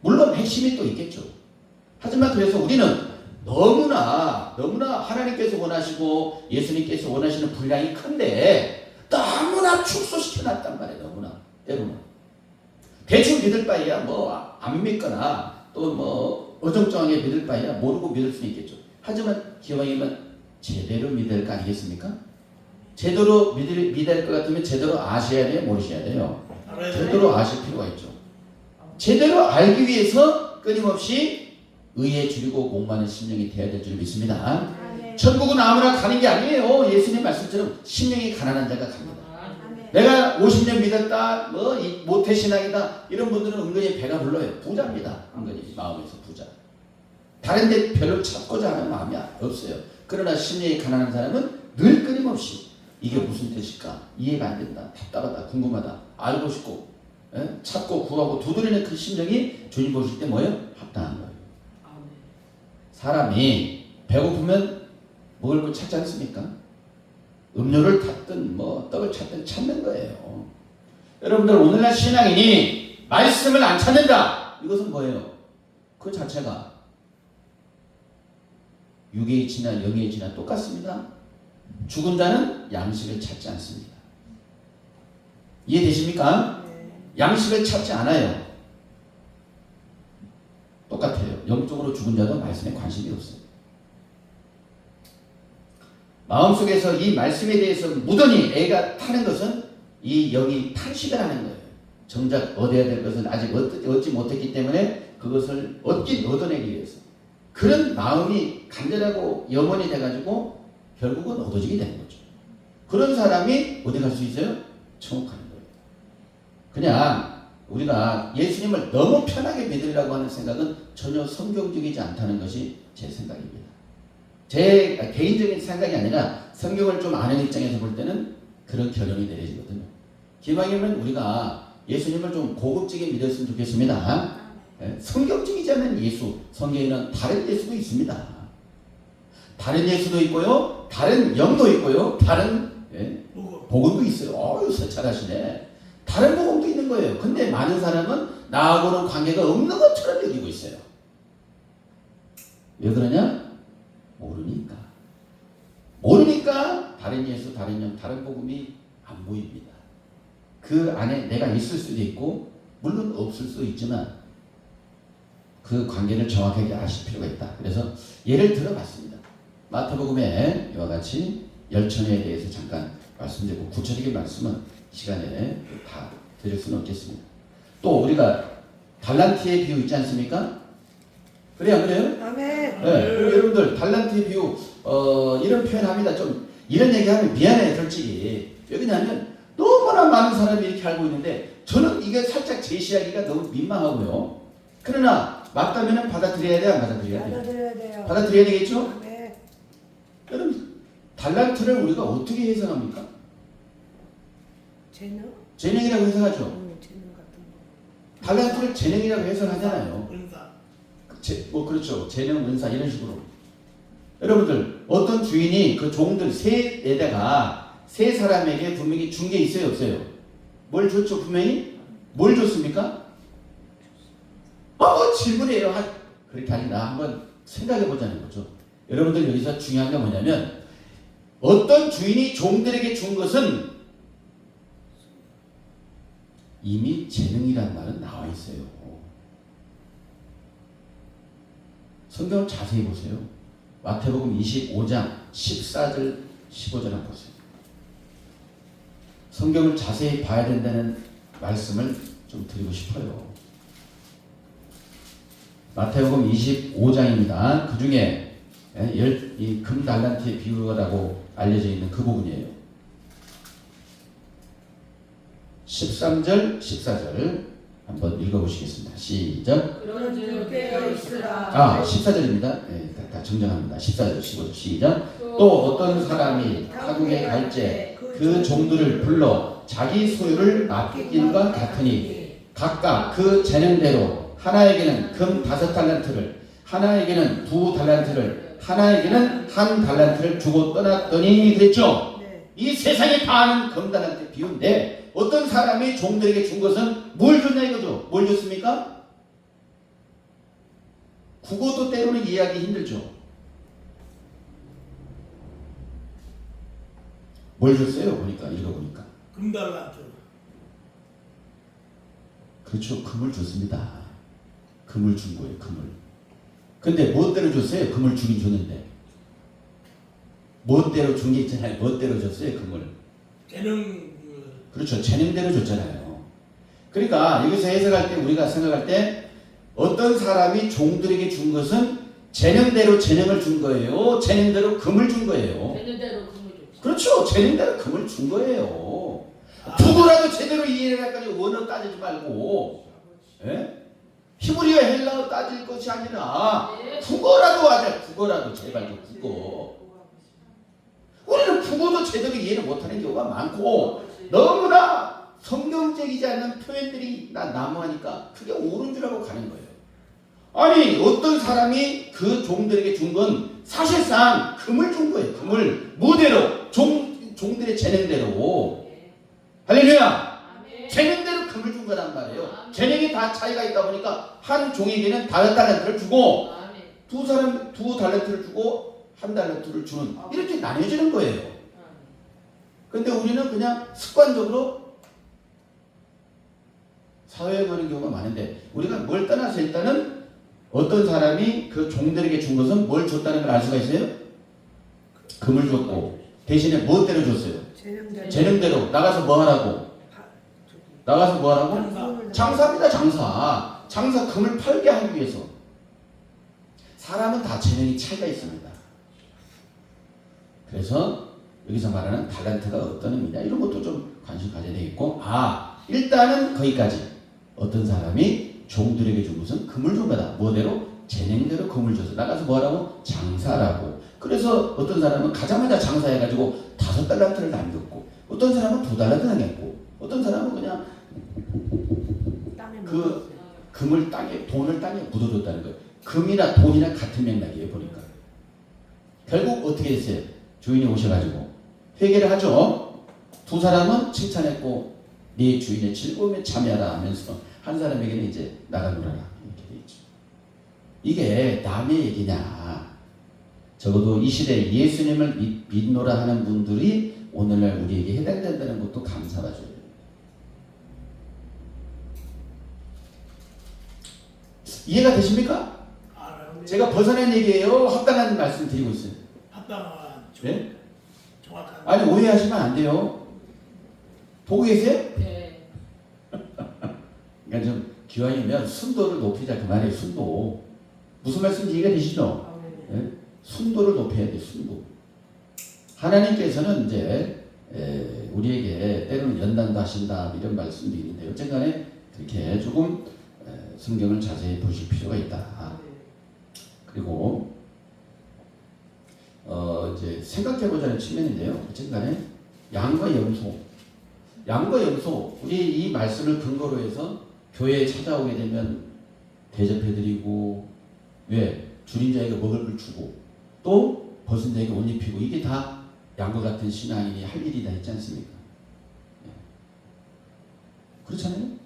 물론 핵심이 또 있겠죠. 하지만 그래서 우리는 너무나 하나님께서 원하시고 예수님께서 원하시는 분량이 큰데 너무나 축소시켜놨단 말이에요. 너무나 때로는 대충 믿을 바에야 뭐 안 믿거나 또 뭐 어정쩡하게 믿을 바에야 모르고 믿을 수는 있겠죠. 하지만 기왕이면 제대로 믿을 거 아니겠습니까? 제대로 믿을 것 같으면 제대로 아셔야 돼요, 모르셔야 돼요? 제대로 아실 필요가 있죠. 제대로 알기 위해서 끊임없이 의에 줄이고 목마른 심령이 되어야 될 줄 믿습니다. 천국은 아무나 가는 게 아니에요. 예수님 말씀처럼 심령이 가난한 자가 갑니다. 내가 50년 믿었다, 모태신앙이다, 이런 분들은 은근히 배가 불러요. 부자입니다. 은근히 마음에서 부자. 다른 데 별로 찾고자 하는 마음이 없어요. 그러나 심령이 가난한 사람은 늘 끊임없이 이게 무슨 뜻일까? 이해가 안 된다. 답답하다. 궁금하다. 알고 싶고 찾고 구하고 두드리는 그 심령이 주님 보실 때 뭐예요? 합당한 거예요. 사람이 배고프면 먹을 걸 찾지 않습니까? 음료를 탔든 떡을 찾든 찾는 거예요. 여러분들 오늘날 신앙인이 말씀을 안 찾는다. 이것은 뭐예요? 그 자체가 육의 지나 영의 지나 똑같습니다. 죽은 자는 양식을 찾지 않습니다. 이해되십니까? 양식을 찾지 않아요. 똑같아요. 영적으로 죽은 자도 말씀에 관심이 없어요. 마음속에서 이 말씀에 대해서 무던히 애가 타는 것은 이 영이 탄식을 하는 거예요. 정작 얻어야 될 것은 아직 얻지 못했기 때문에 그것을 얻어내기 위해서 그런 마음이 간절하고 염원이 돼가지고 결국은 얻어지게 되는 거죠. 그런 사람이 어디 갈 수 있어요? 천국 가는 거예요. 그냥 우리가 예수님을 너무 편하게 믿으려고 하는 생각은 전혀 성경적이지 않다는 것이 제 생각입니다. 제 개인적인 생각이 아니라 성경을 좀 아는 입장에서 볼 때는 그런 결론이 내려지거든요. 기왕이면 우리가 예수님을 좀 고급지게 믿었으면 좋겠습니다. 성경적이지 않은 예수, 성경에는 다른 예수도 있습니다. 다른 예수도 있고요, 다른 영도 있고요, 다른 복음도 있어요. 잘하시네. 다른 복음도 있는 거예요. 근데 많은 사람은 나하고는 관계가 없는 것처럼 여기고 있어요. 왜 그러냐? 모르니까 다른 예수, 다른 영, 다른 복음이 안 보입니다. 그 안에 내가 있을 수도 있고 물론 없을 수도 있지만 그 관계를 정확하게 아실 필요가 있다. 그래서 예를 들어봤습니다. 마태복음에 이와 같이 열천에 대해서 잠깐 말씀드리고 구체적인 말씀은 시간에 다 드릴 수는 없겠습니다. 또 우리가 달란트의 비유 있지 않습니까? 그래요, 안 그래요? 아멘. 네, 여러분들 달란트의 비유 이런 표현합니다. 좀 이런 얘기하면 미안해요, 솔직히. 왜 그러냐면 너무나 많은 사람이 이렇게 알고 있는데 저는 이게 살짝 제시하기가 너무 민망하고요. 그러나 맞다면 받아들여야 돼요, 안 받아들여야 돼요? 받아들여야 돼요. 받아들여야 되겠죠? 아멘. 여러분 달란트를 우리가 어떻게 해석합니까? 재능? 재능이라고 해석하죠. 재능 같은 거. 달란트를 재능이라고 해석하잖아요. 은사. 그렇죠. 재능, 은사 이런 식으로. 여러분들 어떤 주인이 그 종들 세 사람에게 분명히 준 게 있어요, 없어요? 뭘 줬죠, 분명히? 뭘 줬습니까? 질문이에요. 그렇게 아니라 한번 생각해 보자는 거죠. 여러분들 여기서 중요한 게 뭐냐면 어떤 주인이 종들에게 준 것은 이미 재능이라는 말은 나와 있어요. 성경을 자세히 보세요. 마태복음 25장 14절 15절 한번 보세요. 성경을 자세히 봐야 된다는 말씀을 좀 드리고 싶어요. 마태복음 25장입니다. 그 중에 이 금달란트의 비유라고 알려져 있는 그 부분이에요. 13절, 14절 한번 읽어보시겠습니다. 시작. 그런즉 깨어 있으라. 14절입니다. 다 정정합니다. 14절, 15절 시작. 또 어떤 사람이 타국에 갈제 그 종들을 불러 자기 소유를 맡기기와 같으니 각각 그 재능대로 하나에게는 금 5달란트를 하나에게는 2달란트를 하나에게는 1달란트를 주고 떠났더니 그랬죠. 네. 이 세상에 다 아는 금달란트 비유인데 어떤 사람이 종들에게 준 것은 뭘 줬냐 이거죠. 뭘 줬습니까? 국어도 때로는 이해하기 힘들죠. 뭘 줬어요? 보니까 읽어보니까 금달란트. 그렇죠. 금을 줬습니다. 금을 준 거예요. 금을. 근데 무엇대로 줬어요? 금을 주긴 줬는데 무엇대로 준 게 있잖아요. 무엇대로 줬어요? 금을. 재능. 그렇죠. 재능대로 줬잖아요. 그러니까 여기서 해석할 때 우리가 생각할 때 어떤 사람이 종들에게 준 것은 재능대로 재능을 준 거예요. 재능대로 금을 준 거예요. 재능대로 금을 줬지. 그렇죠. 재능대로 금을 준 거예요. 북어라도 제대로 이해할까지 원어 따지지 말고 히브리어 헬라어 따질 것이 아니라 국어라도 하자. 국어라도 제발 좀 국어. 우리는 국어도 제대로 이해를 못하는 경우가 많고 너무나 성경적이지 않는 표현들이 난무하니까 그게 옳은 줄 알고 가는 거예요. 아니 어떤 사람이 그 종들에게 준 건 사실상 금을 준 거예요. 금을 무대로 종들의 재능대로. 할렐루야. 재능대로 금을 금을 준 거란 말이에요. 재능이 다 차이가 있다 보니까 한 종에게는 5달란트를 주고 두 달란트를 주고 1달란트를 주는 이렇게 나뉘어지는 거예요. 근데 우리는 그냥 습관적으로 사회에 거는 경우가 많은데 우리가 뭘 떠나서 일단은 어떤 사람이 그 종들에게 준 것은 뭘 줬다는 걸 알 수가 있어요? 금을 줬고 대신에 무엇대로 줬어요? 재능대로 나가서 뭐 하라고? 나가서 뭐 하라고? 장사입니다. 장사 금을 팔게 하기 위해서. 사람은 다 재능이 차이가 있습니다. 그래서 여기서 말하는 달란트가 어떤 의미냐 이런 것도 좀 관심 가져야 되겠고 일단은 거기까지 어떤 사람이 종들에게 준 것은 금을 준 거다. 뭐대로? 재능대로 금을 줘서 나가서 뭐 하라고? 장사라고. 그래서 어떤 사람은 가자마자 장사해가지고 5달란트를 남겼고 어떤 사람은 2달란트 남겼고 어떤 사람은 그냥 그 금을 돈을 땅에 묻어뒀다는 거예요. 금이나 돈이나 같은 맥락이에요. 보니까 결국 어떻게 됐어요? 주인이 오셔가지고 회개를 하죠. 두 사람은 칭찬했고 네 주인의 즐거움에 참여하라 하면서 한 사람에게는 이제 나가 놀아라 이렇게 돼 있죠. 이게 남의 얘기냐? 적어도 이 시대에 예수님을 믿노라 하는 분들이 오늘날 우리에게 해당된다는 것도 감사하셔야 돼요. 이해가 되십니까? 제가 벗어낸 얘기예요. 합당한 말씀 드리고 있어요. 합당한 네? 정확한. 아니 오해하시면 안 돼요. 보고 계세요? 네. 그러니까 좀 기왕이면 순도를 높이자 그 말이에요. 순도. 무슨 말씀인지 이해가 되시죠? 네? 순도를 높여야 돼요. 순도. 하나님께서는 이제 우리에게 때로는 연단도 하신다 이런 말씀도 있는데 어쨌간에 그렇게 조금 성경을 자세히 보실 필요가 있다. 그리고 이제 생각해보자는 측면인데요. 어쨌간에 양과 염소 우리 이 말씀을 근거로 해서 교회에 찾아오게 되면 대접해드리고 왜? 줄인 자에게 먹을 걸 주고 또 벗은 자에게 옷 입히고 이게 다 양과 같은 신앙인이 할 일이다 했지 않습니까? 그렇잖아요?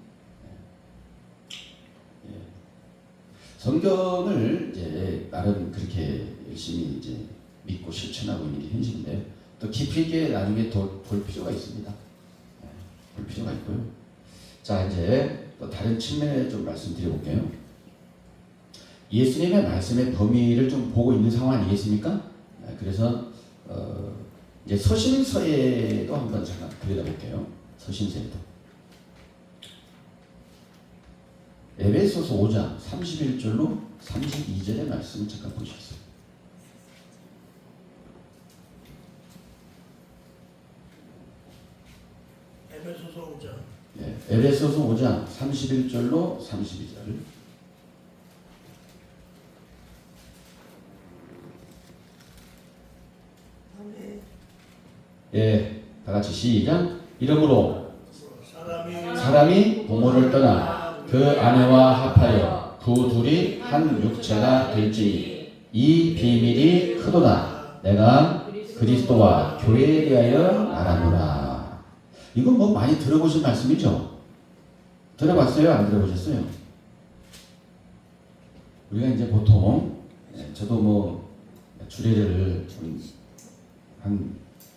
성경을 이제 나름 그렇게 열심히 이제 믿고 실천하고 있는 게 현실인데 또 깊이 있게 나중에 더 볼 필요가 있습니다. 볼 필요가 있고요. 자 이제 또 다른 측면에 좀 말씀드려볼게요. 예수님의 말씀의 범위를 좀 보고 있는 상황 아니겠습니까? 그래서 이제 서신서에도 한번 잠깐 들여다볼게요. 서신서에도. 에베소서 5장 31절로 32절의 말씀을 잠깐 보시겠습니다. 에베소서 5장. 네, 에베소서 5장 31절로 32절. 예, 다 같이 시작. 이러므로 사람이 부모를 떠나 그 아내와 합하여 그 둘이 한 육체가 될지니 이 비밀이 크도다. 내가 그리스도와 교회에 대하여 말하노라. 이건 뭐 많이 들어보신 말씀이죠? 들어봤어요? 안 들어보셨어요? 우리가 이제 보통 저도 뭐 주례를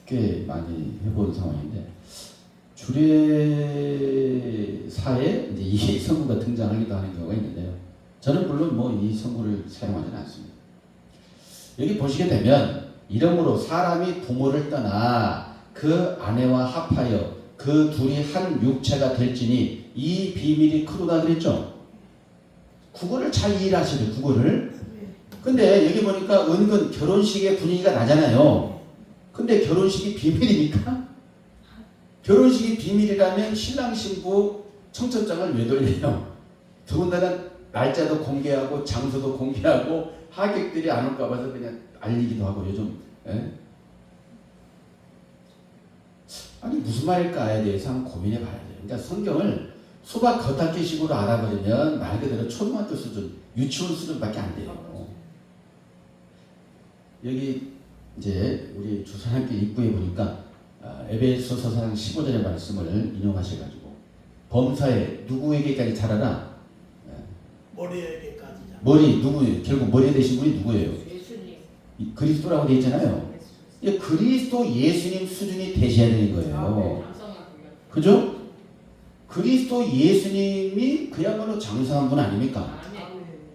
꽤 많이 해본 상황인데 주례사에 이제 이 성구가 등장하기도 하는 경우가 있는데요. 저는 물론 뭐 이 성구를 사용하지는 않습니다. 여기 보시게 되면 이러므로 사람이 부모를 떠나 그 아내와 합하여 그 둘이 한 육체가 될지니 이 비밀이 크도다 그랬죠. 국어를 잘 이해하셔야 돼요. 국어를. 근데 여기 보니까 은근 결혼식의 분위기가 나잖아요. 근데 결혼식이 비밀입니까? 결혼식이 비밀이라면 신랑 신부 청첩장을 왜 돌려요? 더군다나 날짜도 공개하고 장소도 공개하고 하객들이 안 올까 봐서 그냥 알리기도 하고 요즘. 아니 무슨 말일까에 대해서 한번 고민해 봐야 돼요. 그러니까 성경을 수박 겉핥기식으로 알아버리면 말 그대로 초등학교 수준, 유치원 수준밖에 안 돼요. 여기 이제 우리 주산학교 입구에 보니까 에베소서 4장 15절의 말씀을 인용하셔가지고 범사에 누구에게까지 잘하나? 머리에게까지. 머리 누구예요? 결국 머리 되신 분이 누구예요? 예수님. 그리스도라고 돼 있잖아요. 이 그리스도 예수님 수준이 되셔야 되는 거예요. 그죠? 그리스도 예수님이 그야말로 장성한 분 아닙니까?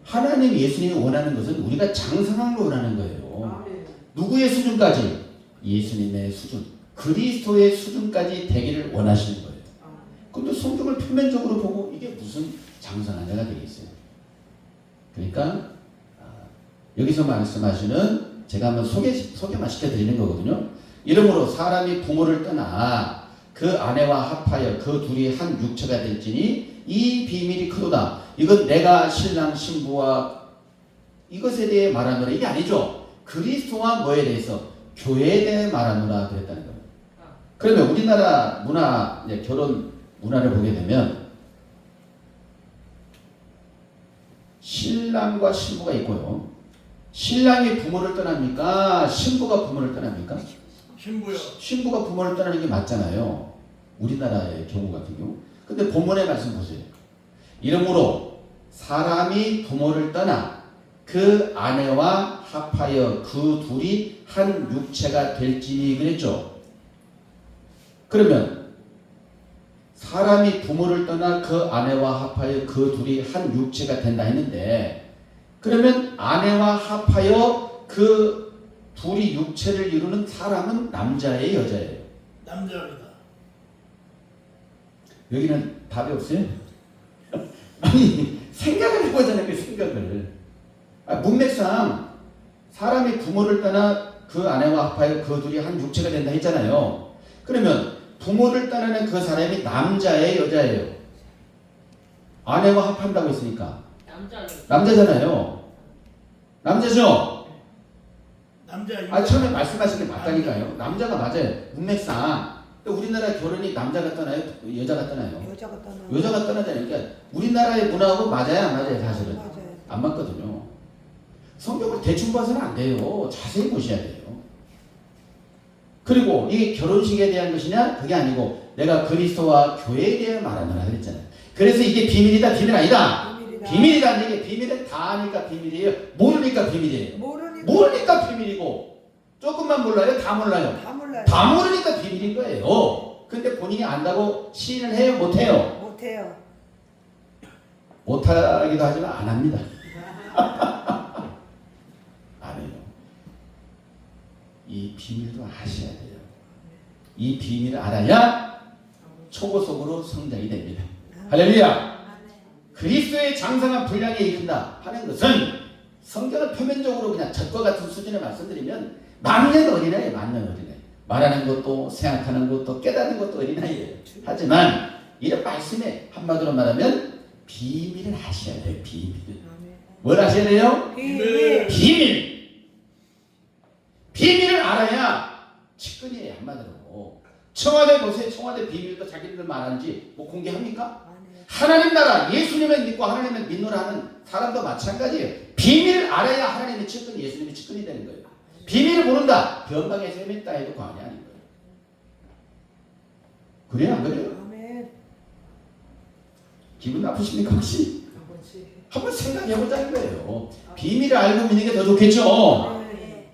하나님 예수님이 원하는 것은 우리가 장성한 걸 원하는 거예요. 누구의 수준까지? 예수님의 수준, 그리스도의 수준까지 되기를 원하시는 거예요. 근데 성경을 표면적으로 보고 이게 무슨 장성한 자가 되겠어요? 그러니까 여기서 말씀하시는, 제가 한번 소개만 시켜드리는 거거든요. 이러므로 사람이 부모를 떠나 그 아내와 합하여 그 둘이 한 육체가 될지니 이 비밀이 크도다. 이건 내가 신랑 신부와 이것에 대해 말하노라, 이게 아니죠. 그리스도와 뭐에 대해서? 교회에 대해 말하노라 그랬다는 거예요. 그러면 우리나라 문화, 이제 결혼 문화를 보게 되면 신랑과 신부가 있고요. 신랑이 부모를 떠납니까? 신부가 부모를 떠납니까? 신부요. 신부가 부모를 떠나는 게 맞잖아요. 우리나라의 경우 같은 경우. 근데 본문의 말씀 보세요. 이러므로 사람이 부모를 떠나 그 아내와 합하여 그 둘이 한 육체가 될지니 그랬죠. 그러면 사람이 부모를 떠나 그 아내와 합하여 그 둘이 한 육체가 된다 했는데, 그러면 아내와 합하여 그 둘이 육체를 이루는 사람은 남자예요, 여자예요? 남자입니다. 여기는 답이 없어요? 아니, 생각을 해보자는 그 생각을. 문맥상 사람이 부모를 떠나 그 아내와 합하여 그 둘이 한 육체가 된다 했잖아요. 그러면 부모를 떠나는 그 사람이 남자예요, 여자예요? 아내와 합한다고 했으니까 남자잖아요. 남자죠? 남자. 처음에 말씀하신 게 맞다니까요. 남자가 맞아요. 문맥상. 우리나라 결혼이 남자가 떠나요? 여자가 떠나요? 여자가 떠나. 여자가 떠나잖아요. 그러니까 우리나라의 문화하고 맞아요, 안 맞아요? 사실은 맞아요. 안 맞거든요. 성경을 대충 봐서는 안 돼요. 자세히 보셔야 돼요. 그리고 이게 결혼식에 대한 것이냐? 그게 아니고 내가 그리스도와 교회에 대해 말하느라 그랬잖아요. 그래서 이게 비밀이다, 비밀 아니다. 비밀이다. 이게 비밀은 다 아니까 비밀이에요. 모르니까 비밀이에요. 모르니까 비밀이고, 조금만 몰라요? 다 몰라요? 다 몰라요. 다 모르니까 비밀인 거예요. 근데 본인이 안다고 시인을 해요? 못해요? 못해요. 못하기도 하지만 안 합니다. 안 해요. 이 비밀도 아셔야 돼요. 이 비밀을 알아야 초고속으로 성장이 됩니다. 할렐루야. 그리스도의 장성한 분량에 이른다 하는 것은 성경을 표면적으로 그냥 젖과 같은 수준에 말씀드리면 만년 어린아이예요. 만년 어린아이. 말하는 것도 생각하는 것도 깨닫는 것도 어린아이예요. 하지만 이런 말씀에 한마디로 말하면 비밀을 하셔야 돼요. 비밀을. 뭘 하셔야 돼요? 비밀. 비밀을 알아야 측근이에요. 한마디로. 청와대 보세요. 청와대 비밀도 자기들 말하는지 뭐 공개합니까? 하나님 나라 예수님을 믿고 하나님을 믿노라 하는 사람도 마찬가지예요. 비밀을 알아야 하나님의 측근, 예수님의 측근이 되는 거예요. 비밀을 모른다. 변방에서 헤맸다 해도 과언이 아닌 거예요. 그래요, 안 그래요? 아멘. 기분 나쁘십니까 혹시? 한번 생각해보자는 거예요. 비밀을 알고 믿는 게 더 좋겠죠?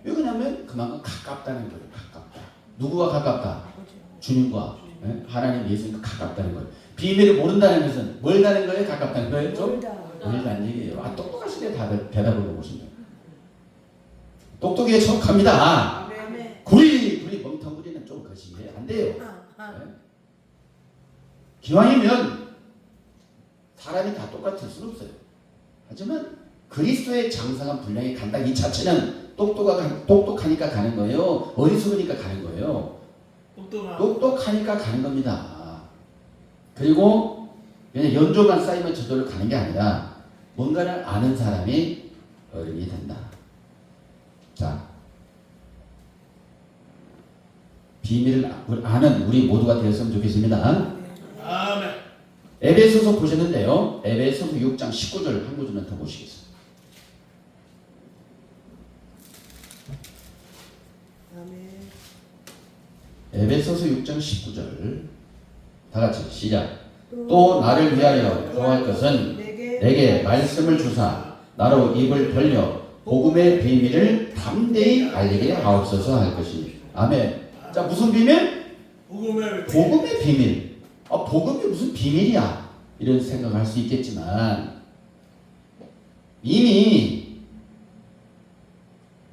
왜 그러냐면 그만큼 가깝다는 거예요. 가깝다. 누구와 가깝다? 주님과 하나님 예수님과 가깝다는 거예요. 비밀을 모른다는 것은 멀다는 거예요? 가깝다는 거예요? 좀 멀다는 얘기예요. 똑똑하시네. 대답을 해보시면. 똑똑이에 척합니다. 구리 멍텅구리는 좀 그것이 안 돼요. 기왕이면 사람이 다 똑같을 수는 없어요. 하지만 그리스도의 장성한 분량이 간다 이 자체는 똑똑하니까 가는 거예요? 어리석으니까 가는 거예요? 똑똑하니까 가는 겁니다. 그리고 그냥 연조만 쌓이면 저절로 가는 게 아니라 뭔가를 아는 사람이 어른이 된다. 자, 비밀을 아는 우리 모두가 되었으면 좋겠습니다. 아멘. 에베소서 보셨는데요. 에베소서 6장 19절 한 구절만 더 보시겠습니다. 에베소서 6장 19절 다 같이 시작. 또 나를 위하여 구할 것은 내게 말씀을 주사 나로 입을 벌려 복음의 비밀을 담대히 알리게 하옵소서 할 것이니. 아멘. 자, 무슨 비밀? 복음의 비밀. 복음이 무슨 비밀이야? 이런 생각을 할 수 있겠지만 이미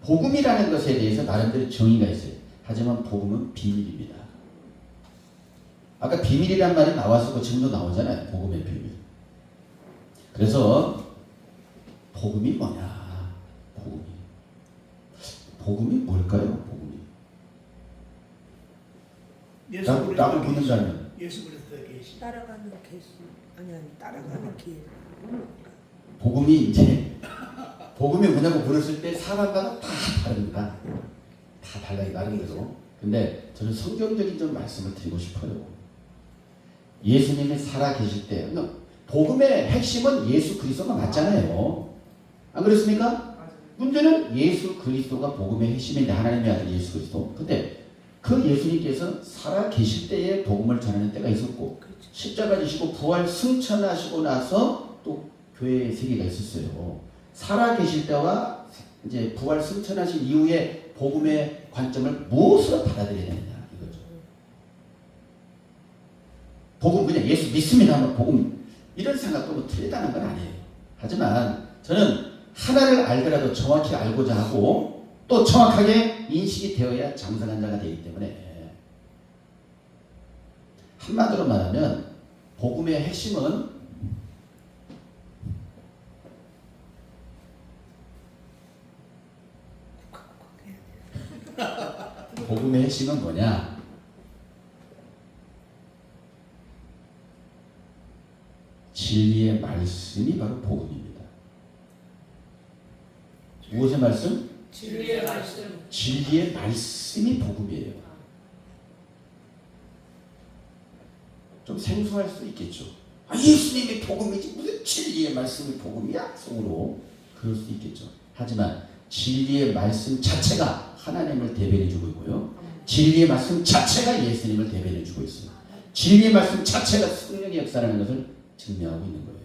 복음이라는 것에 대해서 나름대로 정의가 있어요. 하지만 복음은 비밀입니다. 아까 비밀이란 말이 나왔었고 지금도 나오잖아요. 복음의 비밀. 그래서 복음이 뭐냐? 복음이 뭘까요? 복음이. 나도 묻는다면 예수 그리스도의 계시. 따라가는 계시. 아니 따라가는 길. 복음이 이제 복음이 뭐냐고 물었을 때 사람마다 다 다릅니다. 다 달라요 나름대로. 근데 저는 성경적인 좀 말씀을 드리고 싶어요. 예수님이 살아 계실 때 복음의 핵심은 예수 그리스도가 맞잖아요. 안 그렇습니까? 문제는 예수 그리스도가 복음의 핵심인데 하나님의 아들 예수 그리스도. 근데 그 예수님께서 살아 계실 때에 복음을 전하는 때가 있었고 십자가 지시고 부활 승천하시고 나서 또 교회의 세계가 있었어요. 살아 계실 때와 이제 부활 승천하신 이후에 복음의 관점을 무엇으로 받아들여야 되느냐 이거죠. 복음 그냥 예수 믿습니다 하면 복음 이런 생각도 뭐 틀리다는 건 아니에요. 하지만 저는 하나를 알더라도 정확히 알고자 하고 또 정확하게 인식이 되어야 장성한 자가 되기 때문에 한마디로 말하면 복음의 핵심은 복음의 핵심은 뭐냐? 진리의 말씀이 바로 복음입니다. 무엇의 말씀? 진리의 말씀. 진리의 말씀이 복음이에요. 좀 생소할 수 있겠죠. 예수님이 복음이지 무슨 진리의 말씀이 복음이야? 속으로 그럴 수 있겠죠. 하지만 진리의 말씀 자체가 하나님을 대변해주고 있고요. 진리의 말씀 자체가 예수님을 대변해주고 있어요. 진리의 말씀 자체가 성령의 역사라는 것을 증명하고 있는 거예요.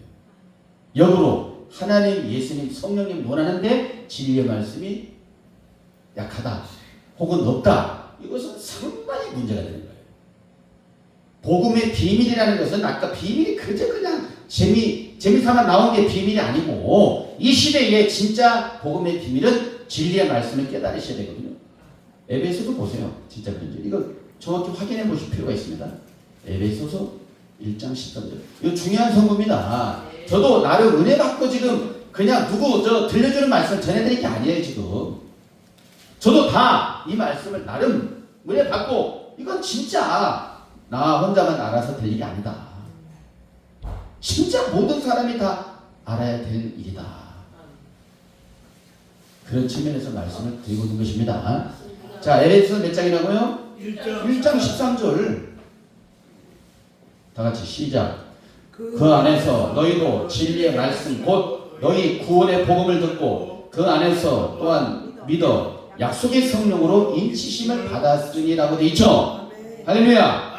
역으로 하나님, 예수님, 성령님 논하는데 진리의 말씀이 약하다 혹은 없다. 이것은 상당히 문제가 되는 거예요. 복음의 비밀이라는 것은 아까 비밀이 그냥 재미삼아 나온 게 비밀이 아니고 이 시대에 진짜 복음의 비밀은 진리의 말씀을 깨달으셔야 되거든요. 에베소서 보세요. 진짜 그런지. 이거 정확히 확인해 보실 필요가 있습니다. 에베소서 1장 13절. 이거 중요한 성구입니다. 저도 나름 은혜 받고 지금 그냥 누구 들려주는 말씀 전해드릴 게 아니에요 지금. 저도 다 이 말씀을 나름 은혜 받고 이건 진짜 나 혼자만 알아서 될 일이 아니다. 진짜 모든 사람이 다 알아야 될 일이다. 그런 측면에서 말씀을 드리고 있는 것입니다. 자, 에베소서 몇 장이라고요? 1장 13절. 다 같이 시작. 그 안에서 너희도 진리의 말씀 곧 너희 구원의 복음을 듣고 그 안에서 또한 믿어 약속의 성령으로 인치심을 받았으니라고 되어 있죠. 할렐루야.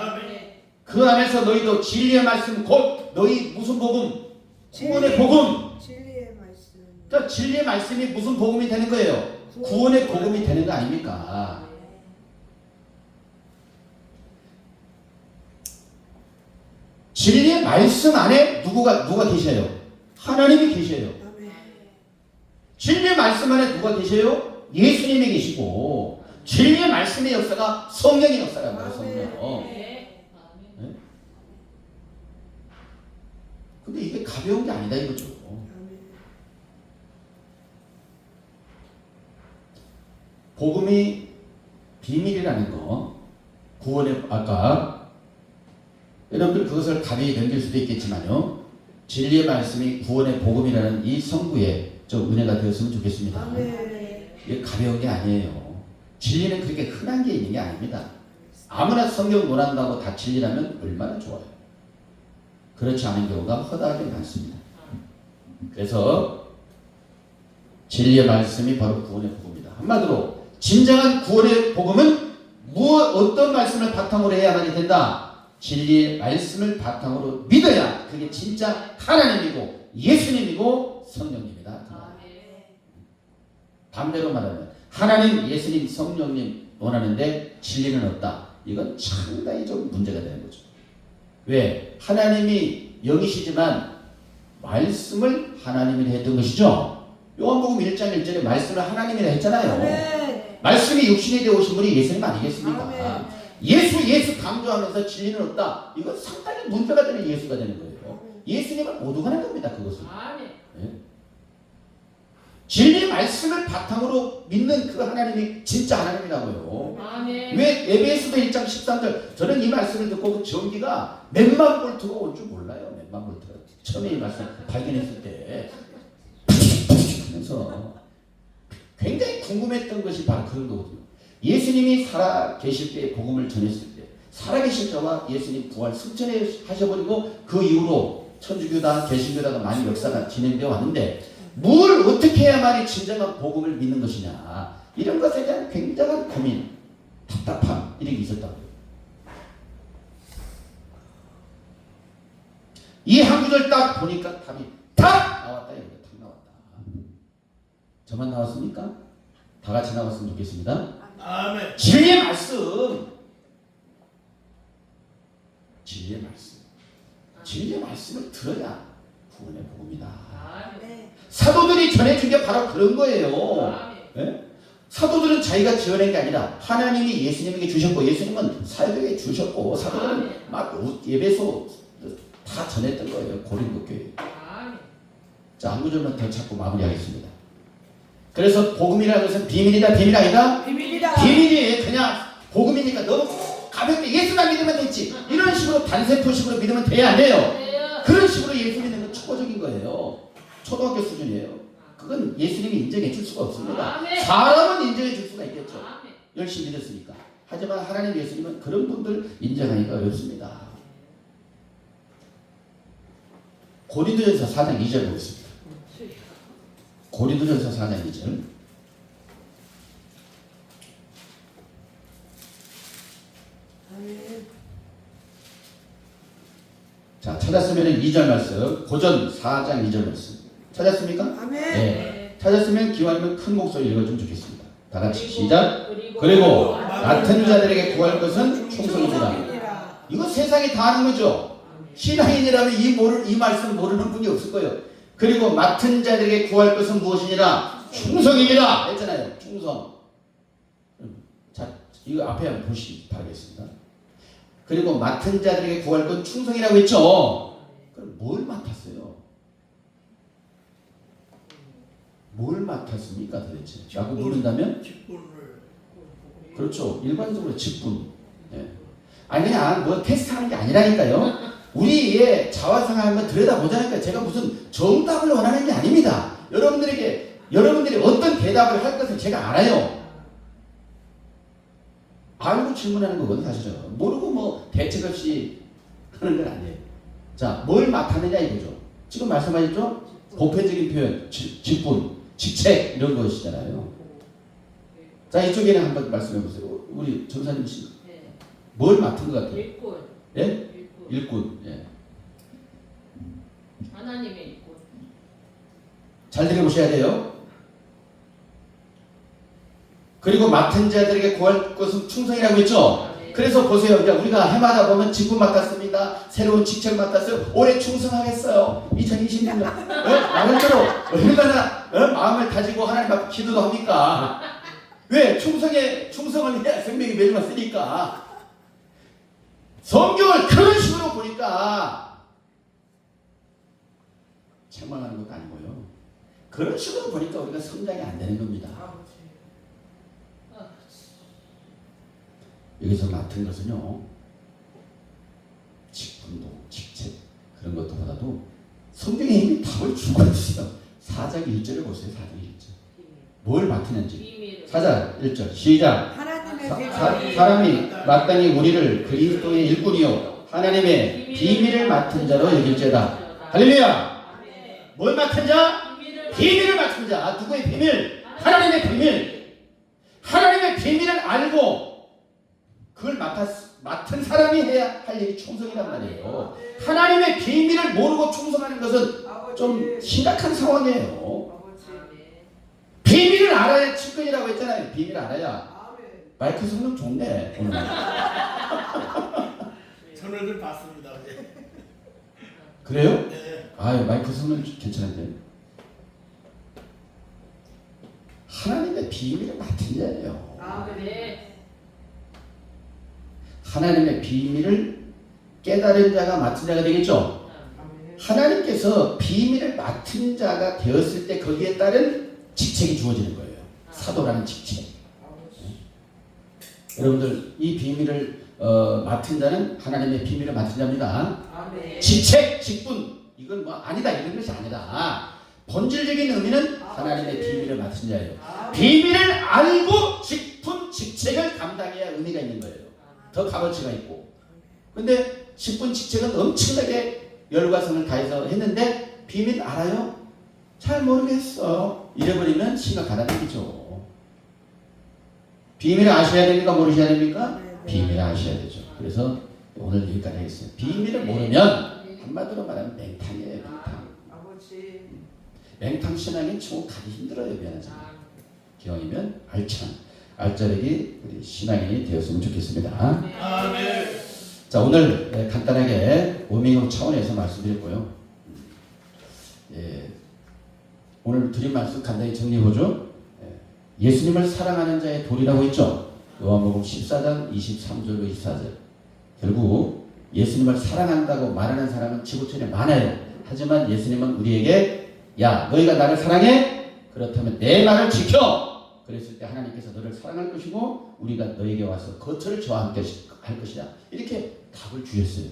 그 안에서 너희도 진리의 말씀 곧 너희 무슨 복음? 구원의 복음. 진리의 말씀. 그러니까 진리의 말씀이 무슨 복음이 되는 거예요? 구원의 복음이 되는 거 아닙니까? 진리의 말씀 안에 누가 계셔요? 하나님이 계셔요. 진리의 말씀 안에 누가 계셔요? 예수님이 계시고 진리의 말씀의 역사가 성령의 역사라고 해요. 성령. 네? 근데 이게 가벼운 게 아니다 이거죠. 복음이 비밀이라는 거, 구원의 아까 여러분들 그것을 가벼이 넘길 수도 있겠지만요. 진리의 말씀이 구원의 복음이라는 이 성구에 좀 은혜가 되었으면 좋겠습니다. 이게 가벼운 게 아니에요. 진리는 그렇게 흔한 게 있는 게 아닙니다. 아무나 성경 논한다고 다 진리라면 얼마나 좋아요. 그렇지 않은 경우가 허다하게 많습니다. 그래서 진리의 말씀이 바로 구원의 복음이다. 한마디로 진정한 구원의 복음은 어떤 말씀을 바탕으로 해야만 된다? 진리의 말씀을 바탕으로 믿어야 그게 진짜 하나님이고 예수님이고 성령님이다. 반대로 말하면 하나님, 예수님, 성령님 원하는데 진리는 없다. 이건 상당히 좀 문제가 되는 거죠. 왜? 하나님이 영이시지만 말씀을 하나님이 했던 것이죠. 요한복음 1장 1절에 말씀을 하나님이라 했잖아요. 아멘. 말씀이 육신이 되어 오신 분이 예수님 아니겠습니까? 아멘. 예수 강조하면서 진리는 없다. 이건 상당히 문제가 되는 예수가 되는 거예요. 예수님을 못 오가는 겁니다. 그것은. 예? 진리 말씀을 바탕으로 믿는 그 하나님이 진짜 하나님이라고요. 왜 에베소서 1장 13절 저는 이 말씀을 듣고 그 전기가 몇만 볼트가 올 줄 몰라요. 몇만 볼트가. 처음에 이 말씀 발견했을 때 하면서 굉장히 궁금했던 것이 바로 그런 거거든요. 예수님이 살아 계실 때 복음을 전했을 때 살아계실 때와 예수님 부활 승천해 하셔버리고 그 이후로 천주교다 개신교다가 많이 역사가 진행되어 왔는데 뭘 어떻게 해야만이 진정한 복음을 믿는 것이냐 이런 것에 대한 굉장한 고민 답답함 이런 게 있었다고요. 이 한 구절 딱 보니까 답이 탁 나왔다. 이거 탁 나왔다. 저만 나왔습니까? 다 같이 나왔으면 좋겠습니다. 아멘. 진리의 말씀. 진리의 말씀. 진리의 말씀을 들어야 구원의 복음이다. 네. 사도들이 전해준 게 바로 그런 거예요. 예? 사도들은 자기가 지어낸 게 아니라 하나님이 예수님에게 주셨고 예수님은 사도에게 주셨고 사도들은 막 예배소 다 전했던 거예요. 고린도 교회. 자, 한 구절만 더 찾고 마무리하겠습니다. 그래서 복음이라는 것은 비밀이다, 비밀 아니다? 비밀이다. 비밀이 그냥 복음이니까 너무 가볍게 예수만 믿으면 됐지. 이런 식으로 단세포식으로 믿으면 돼야 안 돼요. 그런 식으로 예수 믿는 건 초보적인 거예요. 초등학교 수준이에요. 그건 예수님이 인정해 줄 수가 없습니다. 사람은 인정해 줄 수가 있겠죠. 열심히 믿었으니까. 하지만 하나님 예수님은 그런 분들 인정하기가 어렵습니다. 고린도전서 4장 2절 보겠습니다. 고린도전서 4장 2절. 아멘. 자, 찾았으면 2절 말씀, 고전 4장 2절 말씀. 찾았습니까? 아멘. 네. 찾았으면 기왕이면 큰 목소리 읽어주면 좋겠습니다. 다 같이 시작. 그리고 맡은 자들에게 구할 것은 충성입니다. 이거 세상이 다 아는 거죠. 신앙인이라면 이 말씀 모르는 분이 없을 거예요. 그리고 맡은 자들에게 구할 것은 무엇이니라? 충성입니다. 했잖아요. 충성. 자, 이거 앞에 한번 보시기 바라겠습니다. 그리고 맡은 자들에게 구할 건 충성이라고 했죠. 그럼 뭘 맡았어요? 뭘 맡았습니까 도대체? 라고 물은다면? 직분을. 그렇죠. 일반적으로 직분. 예. 아니 그냥 뭐 테스트하는 게 아니라니까요. 우리의 자화상을 한번 들여다보자니까 제가 무슨 정답을 원하는 게 아닙니다. 여러분들이 어떤 대답을 할 것을 제가 알아요. 알고 질문하는 거거든 사실은. 모르고 뭐 대책 없이 하는 건 아니에요. 자, 뭘 맡았느냐 이거죠. 지금 말씀하셨죠? 보편적인 표현, 직분, 직책 이런 것이잖아요. 자, 이쪽에는 한번 말씀해 보세요. 우리 전사님 씨, 뭘 맡은 것 같아요? 일꾼. 예? 일꾼. 예. 하나님의 일꾼. 잘 들어보셔야 돼요. 그리고 맡은 자들에게 구할 것은 충성이라고 했죠. 그래서 보세요. 이제 우리가 해마다 보면 직분 맡았습니다. 새로운 직책 맡았어요. 올해 충성하겠어요. 2020년. 나름대로 얼마나 마음을 다지고 하나님 앞에 기도도 합니까? 왜? 충성을 해야 생명이 매주만 쓰니까. 성경을 그런 식으로 보니까 책망하는 것도 아니고요. 그런 식으로 보니까 우리가 성장이 안 되는 겁니다. 여기서 맡은 것은요, 직분도, 직책 그런 것보다도 성경에 이미 답을 주고 있어요. 4장 1절을 보세요. 4장 1절. 뭘 맡으는지. 4장 1절 시작. 하나님의 사람이 마땅히 우리를 그리스도의 일꾼이요 하나님의 비밀을 맡은 자로 여길지어다. 할렐루야. 뭘 맡은 자? 비밀을 맡은 자. 누구의 비밀? 하나님의 비밀. 하나님의 비밀을 알고 그걸 맡은 사람이 해야 할 일이 충성이란 말이에요. 하나님의 비밀을 모르고 충성하는 것은 좀 심각한 상황이에요. 비밀을 알아야 측근이라고 했잖아요. 비밀 알아야. 마이크 성능 좋네 오늘. 저널들 봤습니다 어제. 그래요? 네. 아유 마이크 성능 괜찮은데. 하나님의 비밀을 맡은 자예요. 하나님의 비밀을 깨달은 자가 맡은 자가 되겠죠. 하나님께서 비밀을 맡은 자가 되었을 때 거기에 따른 직책이 주어지는 거예요. 사도라는 직책. 여러분들 이 비밀을 맡은 자는 하나님의 비밀을 맡은 자입니다. 직책, 직분 이건 뭐 아니다 이런 것이 아니라 본질적인 의미는 하나님의 비밀을 맡은 자예요. 비밀을 알고 직분, 직책을 감당해야 의미가 있는 거예요. 더 값어치가 있고. 근데 직분, 직책은 엄청나게 열과 성을 다해서 했는데 비밀 알아요? 잘 모르겠어. 이래버리면 심각하다는 얘기죠. 비밀을 아셔야 됩니까? 모르셔야 됩니까? 비밀을 아셔야 되죠. 그래서 오늘 여기까지 하겠습니다. 비밀을 모르면 한마디로 말하면 맹탕이에요. 맹탕. 맹탕 신앙인 총 가기 힘들어요. 미안하지만. 기왕이면 알짜배기 우리 신앙인이 되었으면 좋겠습니다. 아멘. 자 오늘 간단하게 워밍업 차원에서 말씀드렸고요. 오늘 드린 말씀 간단히 정리해보죠. 예수님을 사랑하는 자의 도리라고 했죠. 요한복음 14장 23절로 24절. 결국 예수님을 사랑한다고 말하는 사람은 지구촌에 많아요. 하지만 예수님은 우리에게 야 너희가 나를 사랑해? 그렇다면 내 말을 지켜. 그랬을 때 하나님께서 너를 사랑할 것이고 우리가 너에게 와서 거처를 저와 함께 할 것이다. 이렇게 답을 주셨어요.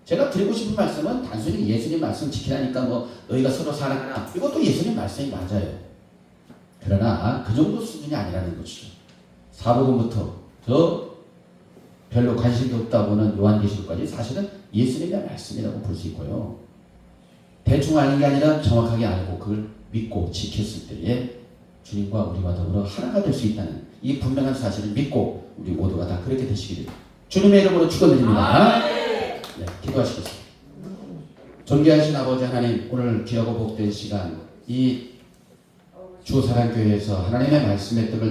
제가 드리고 싶은 말씀은 단순히 예수님 말씀 지키라니까 뭐 너희가 서로 사랑하라. 이것도 예수님 말씀이 맞아요. 그러나 그 정도 수준이 아니라는 것이죠. 사복음부터 저 별로 관심도 없다고는 요한계시록까지 사실은 예수님의 말씀이라고 볼 수 있고요. 대충 아는 게 아니라 정확하게 알고 그걸 믿고 지켰을 때에 주님과 우리와 더불어 하나가 될 수 있다는 이 분명한 사실을 믿고 우리 모두가 다 그렇게 되시기를 주님의 이름으로 축원드립니다. 네, 기도하시겠습니다. 존귀하신 아버지 하나님, 오늘 귀하고 복된 시간 이 주사랑교회에서 하나님의 말씀의 뜻을